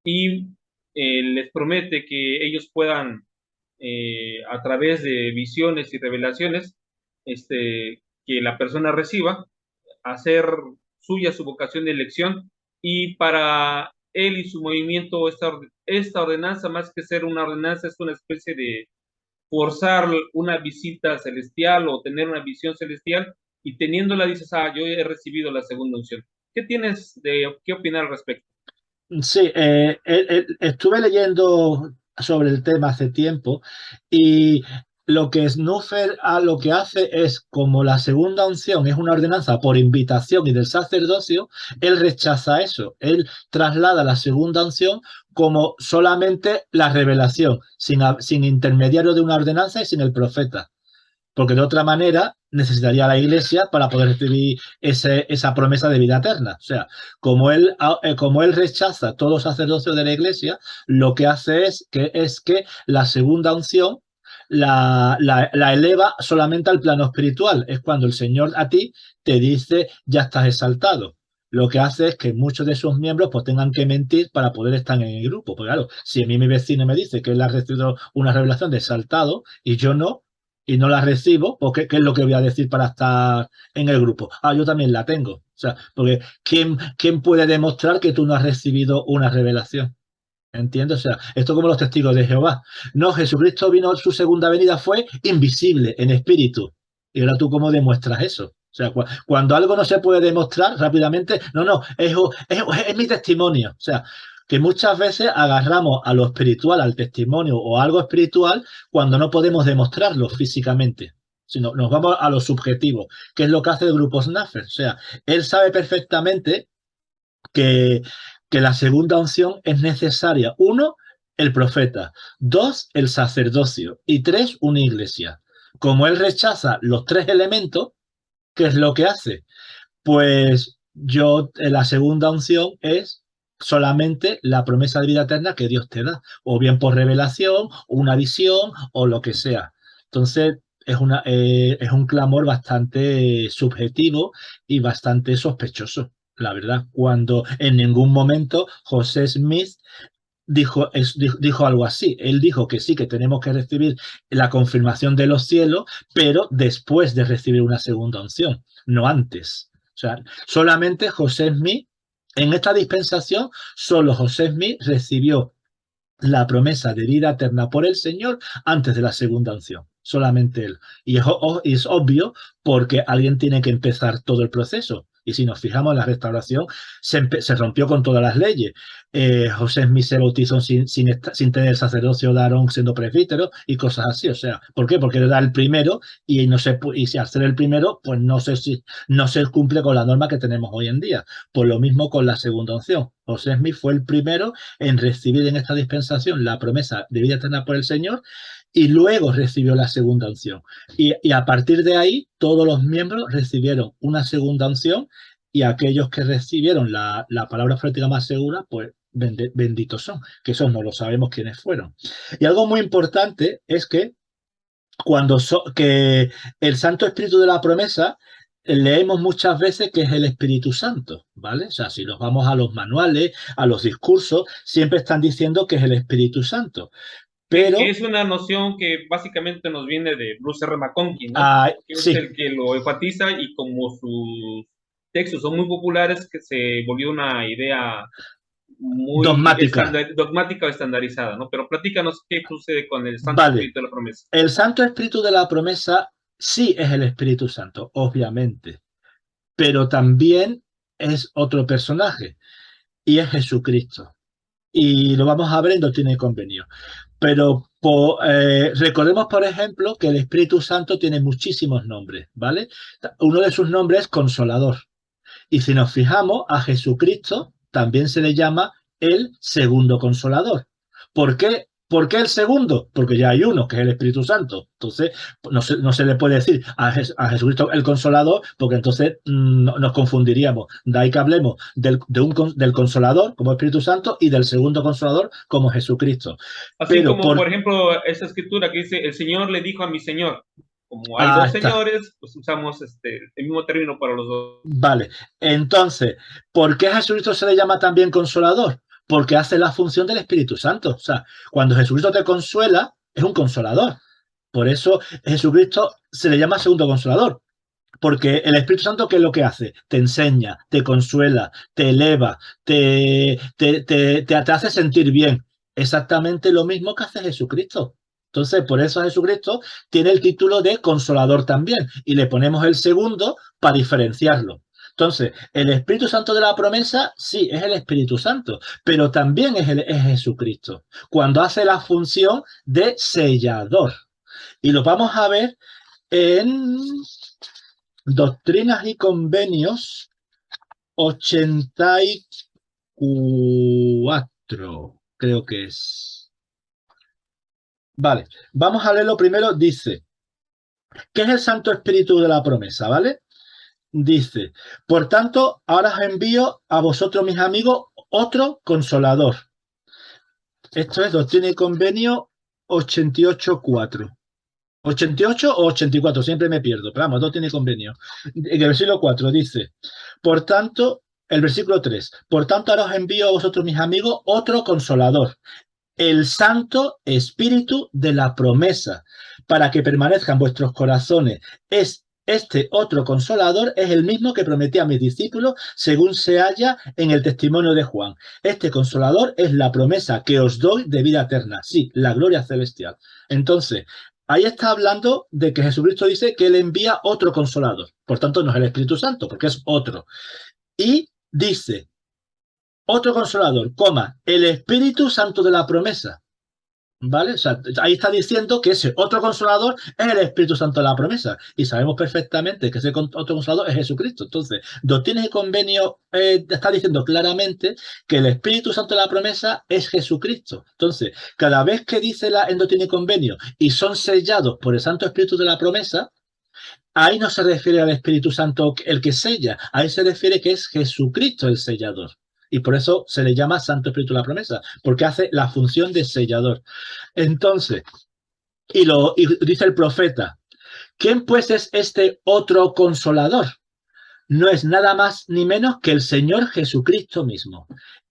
Y les promete que ellos puedan, a través de visiones y revelaciones, que la persona reciba, hacer suya su vocación de elección, y para él y su movimiento esta ordenanza, más que ser una ordenanza, es una especie de forzar una visita celestial o tener una visión celestial, y teniéndola dices, yo he recibido la segunda unción. ¿Qué opinar al respecto? Sí, estuve leyendo sobre el tema hace tiempo y lo que Snuffer lo que hace es, como la segunda unción es una ordenanza por invitación y del sacerdocio, él rechaza eso. Él traslada la segunda unción como solamente la revelación, sin intermediario de una ordenanza y sin el profeta. Porque de otra manera necesitaría la iglesia para poder recibir esa promesa de vida eterna. O sea, como él rechaza todo sacerdocio de la iglesia, lo que hace es que la segunda unción la eleva solamente al plano espiritual. Es cuando el Señor a ti te dice, ya estás exaltado. Lo que hace es que muchos de sus miembros pues tengan que mentir para poder estar en el grupo. Porque claro, si a mí mi vecino me dice que él ha recibido una revelación de exaltado y yo no, y no la recibo, porque ¿qué es lo que voy a decir para estar en el grupo? Yo también la tengo. O sea, porque ¿quién puede demostrar que tú no has recibido una revelación? ¿Entiendes? O sea, esto como los testigos de Jehová. No, Jesucristo vino, su segunda venida fue invisible, en espíritu. Y ahora tú cómo demuestras eso. O sea, cuando algo no se puede demostrar rápidamente, no, es mi testimonio. O sea, que muchas veces agarramos a lo espiritual, al testimonio o a algo espiritual cuando no podemos demostrarlo físicamente, sino nos vamos a lo subjetivo, que es lo que hace el grupo Snuffer. O sea, él sabe perfectamente que, que la segunda unción es necesaria. Uno, el profeta. Dos, el sacerdocio. Y tres, una iglesia. Como él rechaza los tres elementos, ¿qué es lo que hace? Pues la segunda unción es solamente la promesa de vida eterna que Dios te da, o bien por revelación, una visión, o lo que sea. Entonces, es un clamor bastante subjetivo y bastante sospechoso, la verdad, cuando en ningún momento José Smith dijo algo así. Él dijo que sí, que tenemos que recibir la confirmación de los cielos, pero después de recibir una segunda unción, no antes. O sea, solamente José Smith, en esta dispensación, solo José Smith recibió la promesa de vida eterna por el Señor antes de la segunda unción. Solamente él. Y es obvio porque alguien tiene que empezar todo el proceso. Y si nos fijamos en la restauración, se rompió con todas las leyes. José Smith se bautizó sin tener el sacerdocio de Aarón siendo presbítero y cosas así. O sea, ¿por qué? Porque era el primero y, y si al ser el primero, pues no se cumple con la norma que tenemos hoy en día. Pues lo mismo con la segunda unción. José Smith fue el primero en recibir en esta dispensación la promesa de vida eterna por el Señor y luego recibió la segunda unción. Y a partir de ahí, todos los miembros recibieron una segunda unción y aquellos que recibieron la palabra profética más segura, pues benditos son, que esos no lo sabemos quiénes fueron. Y algo muy importante es que que el Santo Espíritu de la promesa leemos muchas veces que es el Espíritu Santo, ¿vale? O sea, si nos vamos a los manuales, a los discursos, siempre están diciendo que es el Espíritu Santo. Pero que es una noción que básicamente nos viene de Bruce R. McConkie, ¿no? Que es sí, el que lo enfatiza y como sus textos son muy populares, que se volvió una idea muy dogmática. dogmática o estandarizada, ¿no? Pero platícanos qué sucede con el Santo Vale, Espíritu de la Promesa. el Santo Espíritu de la promesa sí es el Espíritu Santo, obviamente, pero también es otro personaje y es Jesucristo. Y lo vamos a ver en Doctrina y Convenio. Pero recordemos, por ejemplo, que el Espíritu Santo tiene muchísimos nombres, ¿vale? Uno de sus nombres es Consolador. Y si nos fijamos, a Jesucristo también se le llama el segundo Consolador. ¿Por qué? ¿Por qué el segundo? Porque ya hay uno, que es el Espíritu Santo. Entonces, no se le puede decir a Jesucristo el Consolador, porque entonces nos confundiríamos. De ahí que hablemos del Consolador como Espíritu Santo y del segundo Consolador como Jesucristo. Así Pero como, por ejemplo, esa escritura que dice, el Señor le dijo a mi Señor. Como hay dos está. señores, pues usamos el mismo término para los dos. Vale, entonces, ¿por qué a Jesucristo se le llama también consolador? Porque hace la función del Espíritu Santo. O sea, cuando Jesucristo te consuela, es un consolador. Por eso Jesucristo se le llama segundo consolador. Porque el Espíritu Santo, ¿qué es lo que hace? Te enseña, te consuela, te eleva, te hace sentir bien. Exactamente lo mismo que hace Jesucristo. Entonces, por eso Jesucristo tiene el título de consolador también. Y le ponemos el segundo para diferenciarlo. Entonces, el Espíritu Santo de la promesa, sí, es el Espíritu Santo, pero también es Jesucristo, cuando hace la función de sellador. Y lo vamos a ver en Doctrinas y Convenios 84, creo que es. Vale, vamos a leerlo primero. Dice, ¿qué es el Santo Espíritu de la promesa? ¿Vale? Dice, por tanto, ahora os envío a vosotros, mis amigos, otro consolador. Esto es Doctrina y Convenio 88.4. 88 o 84, siempre me pierdo, pero vamos, Doctrina y Convenio. En el versículo 4 dice, por tanto, el versículo 3, por tanto ahora os envío a vosotros, mis amigos, otro consolador, el Santo Espíritu de la promesa, para que permanezca en vuestros corazones. Este otro consolador es el mismo que prometí a mis discípulos, según se halla en el testimonio de Juan. Este consolador es la promesa que os doy de vida eterna, sí, la gloria celestial. Entonces, ahí está hablando de que Jesucristo dice que él envía otro consolador. Por tanto, no es el Espíritu Santo, porque es otro. Y dice, otro consolador, el Espíritu Santo de la promesa. ¿Vale? O sea, ahí está diciendo que ese otro consolador es el Espíritu Santo de la promesa. Y sabemos perfectamente que ese otro consolador es Jesucristo. Entonces, Doctrinas y Convenios está diciendo claramente que el Espíritu Santo de la promesa es Jesucristo. Entonces, cada vez que dice en Doctrina y Convenio y son sellados por el Santo Espíritu de la promesa, ahí no se refiere al Espíritu Santo el que sella, ahí se refiere que es Jesucristo el sellador. Y por eso se le llama Santo Espíritu de la promesa, porque hace la función de sellador. Entonces, y dice el profeta, ¿quién pues es este otro consolador? No es nada más ni menos que el Señor Jesucristo mismo.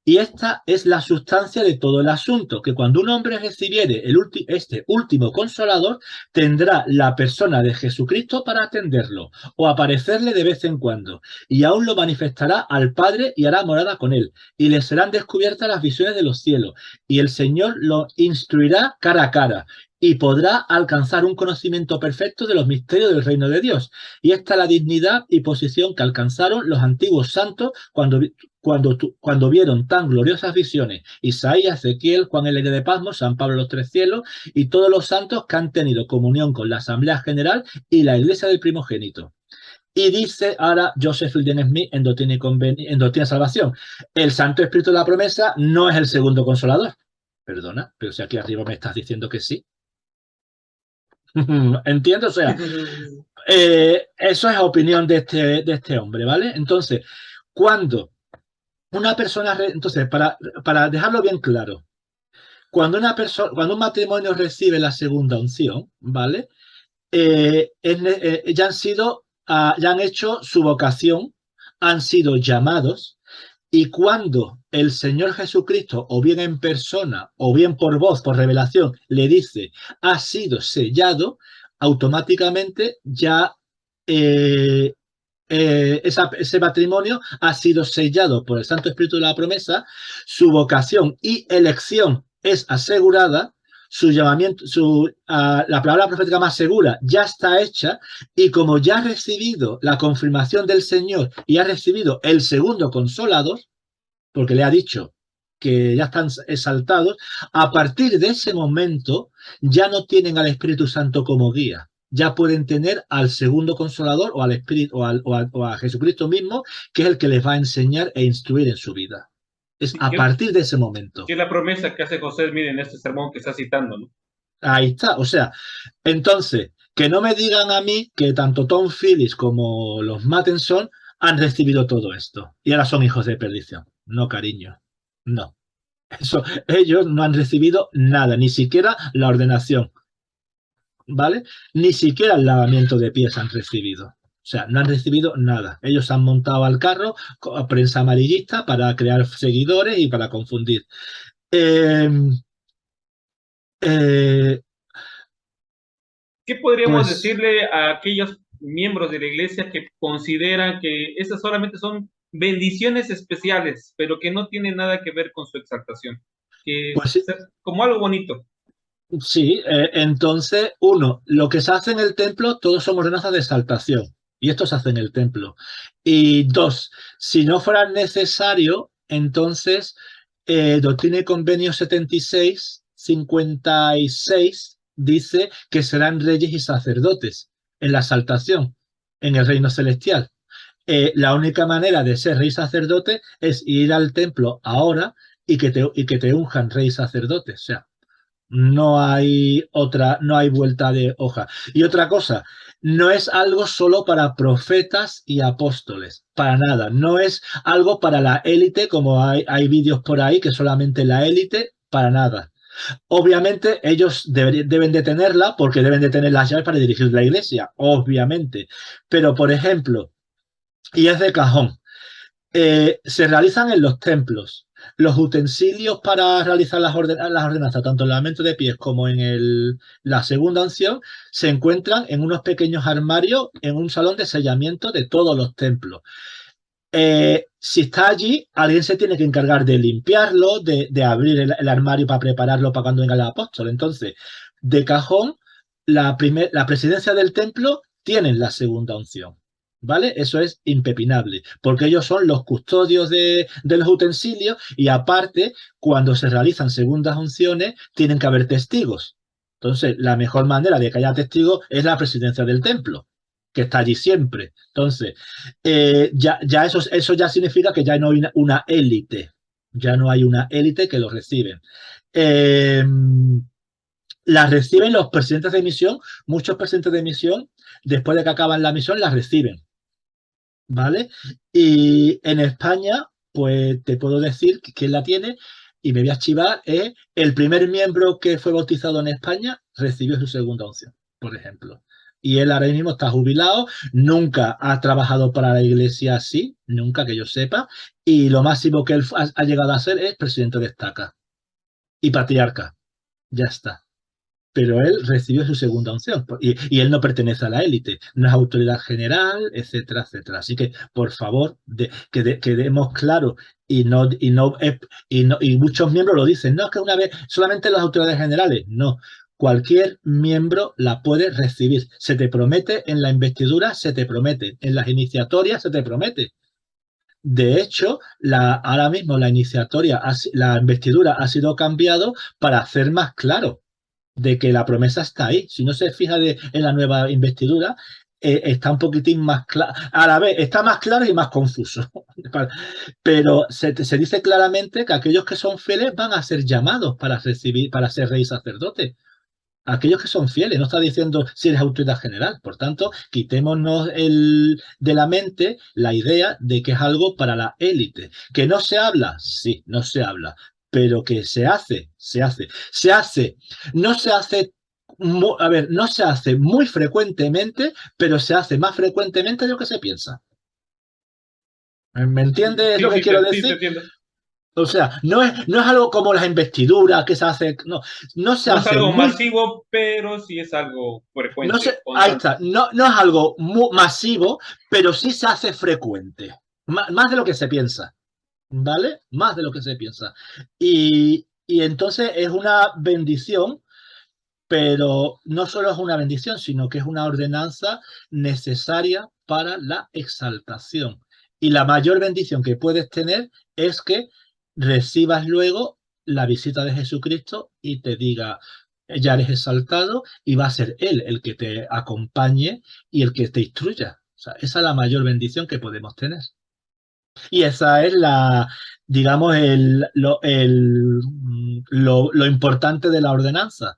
Y esta es la sustancia de todo el asunto, que cuando un hombre recibiere este último consolador, tendrá la persona de Jesucristo para atenderlo, o aparecerle de vez en cuando, y aún lo manifestará al Padre y hará morada con él, y le serán descubiertas las visiones de los cielos, y el Señor lo instruirá cara a cara, y podrá alcanzar un conocimiento perfecto de los misterios del reino de Dios. Y esta es la dignidad y posición que alcanzaron los antiguos santos cuando vieron tan gloriosas visiones. Isaías, Ezequiel, Juan el de Pasmos, San Pablo los tres cielos y todos los santos que han tenido comunión con la Asamblea General y la Iglesia del Primogénito. Y dice ahora Joseph Fielding Smith en Doctrina y Salvación: el Santo Espíritu de la Promesa no es el segundo consolador. Perdona, pero si aquí arriba me estás diciendo que sí. ¿Entiendes? O sea, eso es opinión de este hombre, ¿vale? Entonces, cuando una persona, entonces, para dejarlo bien claro, cuando un matrimonio recibe la segunda unción, ¿vale? Ya han hecho su vocación, han sido llamados, y cuando el Señor Jesucristo, o bien en persona, o bien por voz, por revelación, le dice, ha sido sellado, automáticamente ya ese matrimonio ha sido sellado por el Santo Espíritu de la promesa, su vocación y elección es asegurada, su llamamiento, la palabra profética más segura ya está hecha, y como ya ha recibido la confirmación del Señor y ha recibido el segundo consolador, porque le ha dicho que ya están exaltados, a partir de ese momento ya no tienen al Espíritu Santo como guía. Ya pueden tener al segundo consolador o al Espíritu o a Jesucristo mismo, que es el que les va a enseñar e instruir en su vida. Es a partir de ese momento. Que es la promesa que hace José Smith en este sermón que está citando, ¿no? Ahí está. O sea, entonces, que no me digan a mí que tanto Tom Phillips como los Mattenson han recibido todo esto y ahora son hijos de perdición. No, cariño. No. Eso, ellos no han recibido nada, ni siquiera la ordenación, ¿vale? Ni siquiera el lavamiento de pies han recibido. O sea, no han recibido nada. Ellos han montado al carro con prensa amarillista para crear seguidores y para confundir. ¿Qué podríamos decirle a aquellos miembros de la iglesia que consideran que esas solamente son bendiciones especiales, pero que no tienen nada que ver con su exaltación? Que pues, como algo bonito. Sí, entonces, uno, lo que se hace en el templo, todos somos ordenanzas de exaltación, y esto se hace en el templo. Y dos, si no fuera necesario, entonces, Doctrina y Convenio 76, 56, dice que serán reyes y sacerdotes en la exaltación, en el reino celestial. La única manera de ser rey y sacerdote es ir al templo ahora y que te unjan rey y sacerdote. O sea, no hay vuelta de hoja. Y otra cosa, no es algo solo para profetas y apóstoles, para nada. No es algo para la élite, como hay vídeos por ahí que solamente la élite, para nada. Obviamente ellos deben de tenerla porque deben de tener las llaves para dirigir la iglesia, obviamente. Pero, por ejemplo, y es de cajón, se realizan en los templos. Los utensilios para realizar las ordenanzas, tanto en el lavamiento de pies como en la segunda unción, se encuentran en unos pequeños armarios en un salón de sellamiento de todos los templos. Si está allí, alguien se tiene que encargar de limpiarlo, de abrir el armario para prepararlo para cuando venga el apóstol. Entonces, de cajón, la presidencia del templo tiene la segunda unción. ¿Vale? Eso es impepinable, porque ellos son los custodios de los utensilios, y aparte, cuando se realizan segundas unciones, tienen que haber testigos. Entonces, la mejor manera de que haya testigos es la presidencia del templo, que está allí siempre. Entonces, eso ya significa que ya no hay una élite, ya no hay una élite que lo reciben. Las reciben los presidentes de misión, muchos presidentes de misión, después de que acaban la misión, las reciben. ¿Vale? Y en España, pues te puedo decir que quién la tiene, y me voy a chivar, es el primer miembro que fue bautizado en España, recibió su segunda unción, por ejemplo. Y él ahora mismo está jubilado, nunca ha trabajado para la iglesia así, nunca que yo sepa, y lo máximo que él ha llegado a ser es presidente de estaca y patriarca. Ya está. Pero él recibió su segunda unción y él no pertenece a la élite, no es autoridad general, etcétera, etcétera. Así que, por favor, que demos claro y muchos miembros lo dicen, no es que una vez solamente las autoridades generales, no. Cualquier miembro la puede recibir. Se te promete en la investidura, se te promete en las iniciatorias, se te promete. De hecho, ahora mismo la la investidura ha sido cambiado para hacer más claro de que la promesa está ahí. Si no se fija en la nueva investidura, está un poquitín más claro. A la vez, está más claro y más confuso. Pero se dice claramente que aquellos que son fieles van a ser llamados para ser rey y sacerdote. Aquellos que son fieles, no está diciendo si eres autoridad general. Por tanto, quitémonos de la mente la idea de que es algo para la élite. ¿Que no se habla? Sí, no se habla. Pero que se hace, se hace. Se hace, no se hace, a ver, no se hace muy frecuentemente, pero se hace más frecuentemente de lo que se piensa. ¿Me entiendes lo que quiero Sí, te decir? entiendo. O sea, no es algo como las investiduras que se hace, no se No es hace algo muy. masivo, pero sí es algo No frecuente, sé, ahí constante. está, no es algo masivo, pero sí se hace frecuente, más de lo que se piensa, ¿vale? Más de lo que se piensa. Y entonces es una bendición, pero no solo es una bendición, sino que es una ordenanza necesaria para la exaltación. Y la mayor bendición que puedes tener es que recibas luego la visita de Jesucristo y te diga, ya eres exaltado y va a ser Él el que te acompañe y el que te instruya. O sea, esa es la mayor bendición que podemos tener. Y esa es digamos, lo importante de la ordenanza,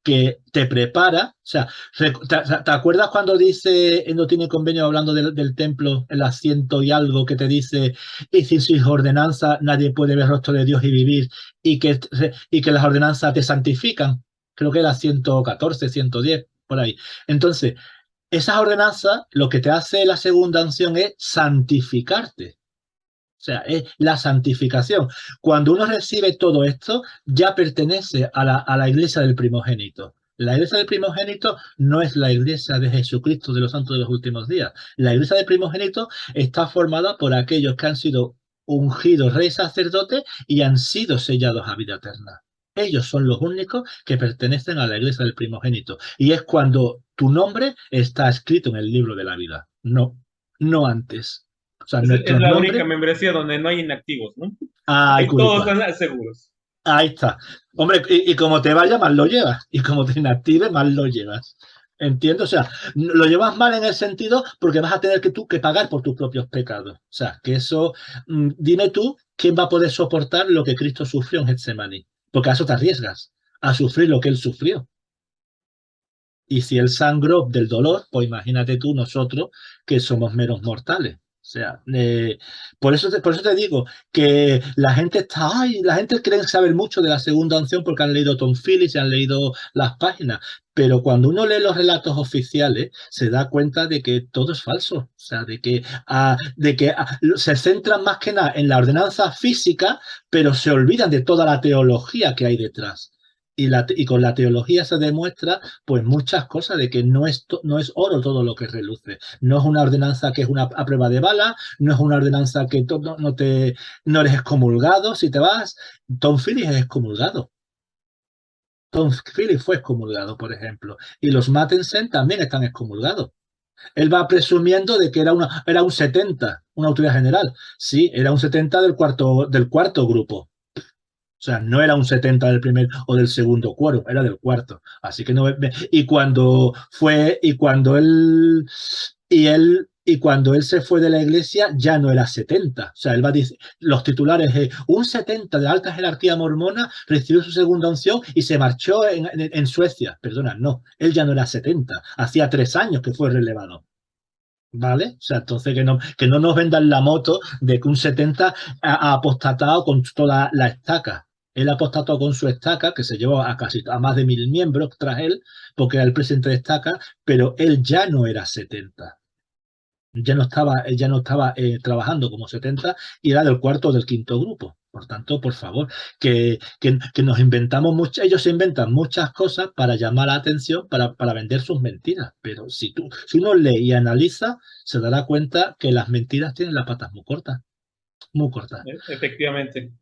que te prepara. O sea, ¿te acuerdas cuando dice, no tiene convenio hablando del templo, el asiento y algo que te dice, y sin sus ordenanzas nadie puede ver el rostro de Dios y vivir, y que las ordenanzas te santifican? Creo que era 114, 110, por ahí. Entonces, esas ordenanzas, lo que te hace la segunda unción es santificarte. O sea, es la santificación. Cuando uno recibe todo esto, ya pertenece a la iglesia del primogénito. La iglesia del primogénito no es la iglesia de Jesucristo de los santos de los últimos días. La iglesia del primogénito está formada por aquellos que han sido ungidos rey sacerdote y han sido sellados a vida eterna. Ellos son los únicos que pertenecen a la iglesia del primogénito. Y es cuando tu nombre está escrito en el libro de la vida. No, no antes. O sea, Es nuestros la única nombres. membresía donde no hay inactivos, ¿no? Ay, Ahí todos Curicua. están seguros. Ahí está. Hombre, y como te vaya, más lo llevas. Y como te inactive, más lo llevas. ¿Entiendes? O sea, lo llevas mal en el sentido porque vas a tener que pagar por tus propios pecados. O sea, que eso, dime tú, ¿quién va a poder soportar lo que Cristo sufrió en Getsemaní? Porque a eso te arriesgas, a sufrir lo que él sufrió. Y si él sangró del dolor, pues imagínate tú nosotros que somos meros mortales. O sea, por eso te digo que la gente cree saber mucho de la segunda unción porque han leído Tom Phillips y han leído las páginas, pero cuando uno lee los relatos oficiales se da cuenta de que todo es falso. O sea, de que se centran más que nada en la ordenanza física, pero se olvidan de toda la teología que hay detrás. Y con la teología se demuestra pues muchas cosas de que no es oro todo lo que reluce. No es una ordenanza que es a prueba de bala, no es una ordenanza que no eres excomulgado si te vas. Tom Phillips es excomulgado. Tom Phillips fue excomulgado, por ejemplo. Y los Mattensen también están excomulgados. Él va presumiendo de que era un 70, una autoridad general. Sí, era un 70 del cuarto grupo. O sea, no era un 70 del primer o del segundo quórum, era del cuarto. Así que no. Y cuando fue, y cuando él se fue de la iglesia, ya no era 70. O sea, él va a decir, los titulares es un 70 de alta jerarquía mormona recibió su segunda unción y se marchó en Suecia. Perdona, no, él ya no era 70. Hacía 3 años que fue relevado. ¿Vale? O sea, entonces que no nos vendan la moto de que un 70 ha apostatado con toda la estaca. Él apostató con su estaca, que se llevó a más de 1000 miembros tras él, porque era el presidente de estaca, pero él ya no era 70. Ya no estaba trabajando como 70 y era del cuarto o del quinto grupo. Por tanto, por favor, que nos inventamos ellos se inventan muchas cosas para llamar la atención, para vender sus mentiras. Pero si uno lee y analiza, se dará cuenta que las mentiras tienen las patas muy cortas, muy cortas. Efectivamente.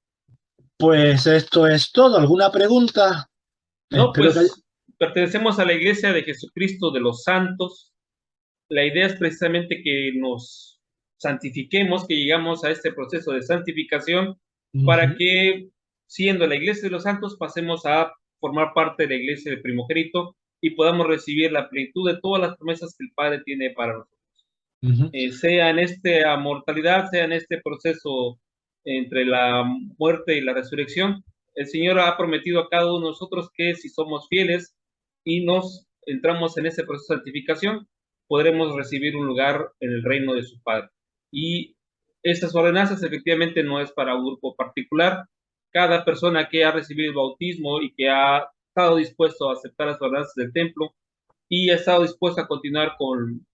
Pues esto es todo. ¿Alguna pregunta? No, Espero que haya... pues pertenecemos a la Iglesia de Jesucristo de los Santos. La idea es precisamente que nos santifiquemos, que llegamos a este proceso de santificación para que, siendo la Iglesia de los Santos, pasemos a formar parte de la Iglesia del primogénito y podamos recibir la plenitud de todas las promesas que el Padre tiene para nosotros. Sea en esta mortalidad, sea en este proceso entre la muerte y la resurrección, el Señor ha prometido a cada uno de nosotros que si somos fieles y nos entramos en ese proceso de santificación, podremos recibir un lugar en el reino de su Padre. Y estas ordenanzas efectivamente no es para un grupo particular. Cada persona que ha recibido el bautismo y que ha estado dispuesto a aceptar las ordenanzas del templo y ha estado dispuesto a continuar con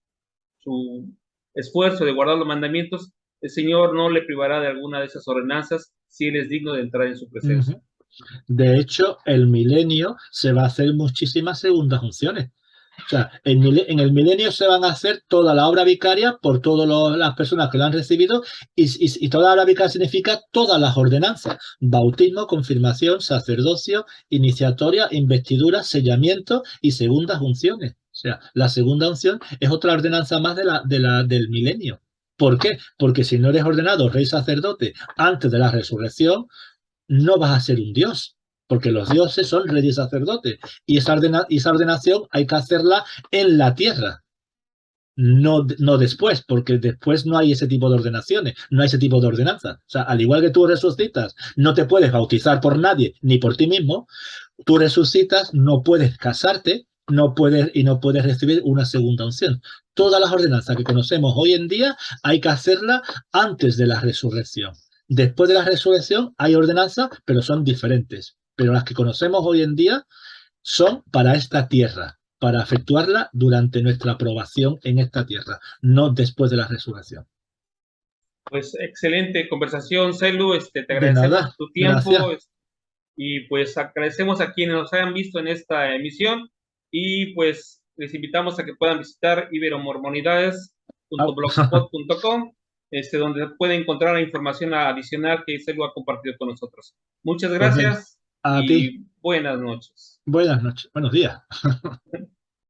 su esfuerzo de guardar los mandamientos, el Señor no le privará de alguna de esas ordenanzas si él es digno de entrar en su presencia. De hecho, el milenio se va a hacer muchísimas segundas unciones. O sea, en el milenio se van a hacer toda la obra vicaria por todas las personas que lo han recibido y toda la obra vicaria significa todas las ordenanzas. Bautismo, confirmación, sacerdocio, iniciatoria, investidura, sellamiento y segundas unciones. O sea, la segunda unción es otra ordenanza más del milenio. ¿Por qué? Porque si no eres ordenado rey sacerdote antes de la resurrección, no vas a ser un dios, porque los dioses son reyes y sacerdotes, y esa ordenación hay que hacerla en la tierra, no después, porque después no hay ese tipo de ordenaciones, no hay ese tipo de ordenanzas. O sea, al igual que tú resucitas, no te puedes bautizar por nadie, ni por ti mismo, tú resucitas, no puedes casarte, no puedes recibir una segunda unción. Todas las ordenanzas que conocemos hoy en día hay que hacerlas antes de la resurrección. Después de la resurrección hay ordenanzas, pero son diferentes. Pero las que conocemos hoy en día son para esta tierra, para efectuarla durante nuestra aprobación en esta tierra, no después de la resurrección. Pues excelente conversación, Celu. Te De agradecemos nada, tu tiempo. gracias. Y pues agradecemos a quienes nos hayan visto en esta emisión y pues les invitamos a que puedan visitar iberomormonidades.blogspot.com, donde pueden encontrar la información adicional que Celu ha compartido con nosotros. Muchas Pues venga, gracias a ti. y buenas noches. Buenas noches, buenos días.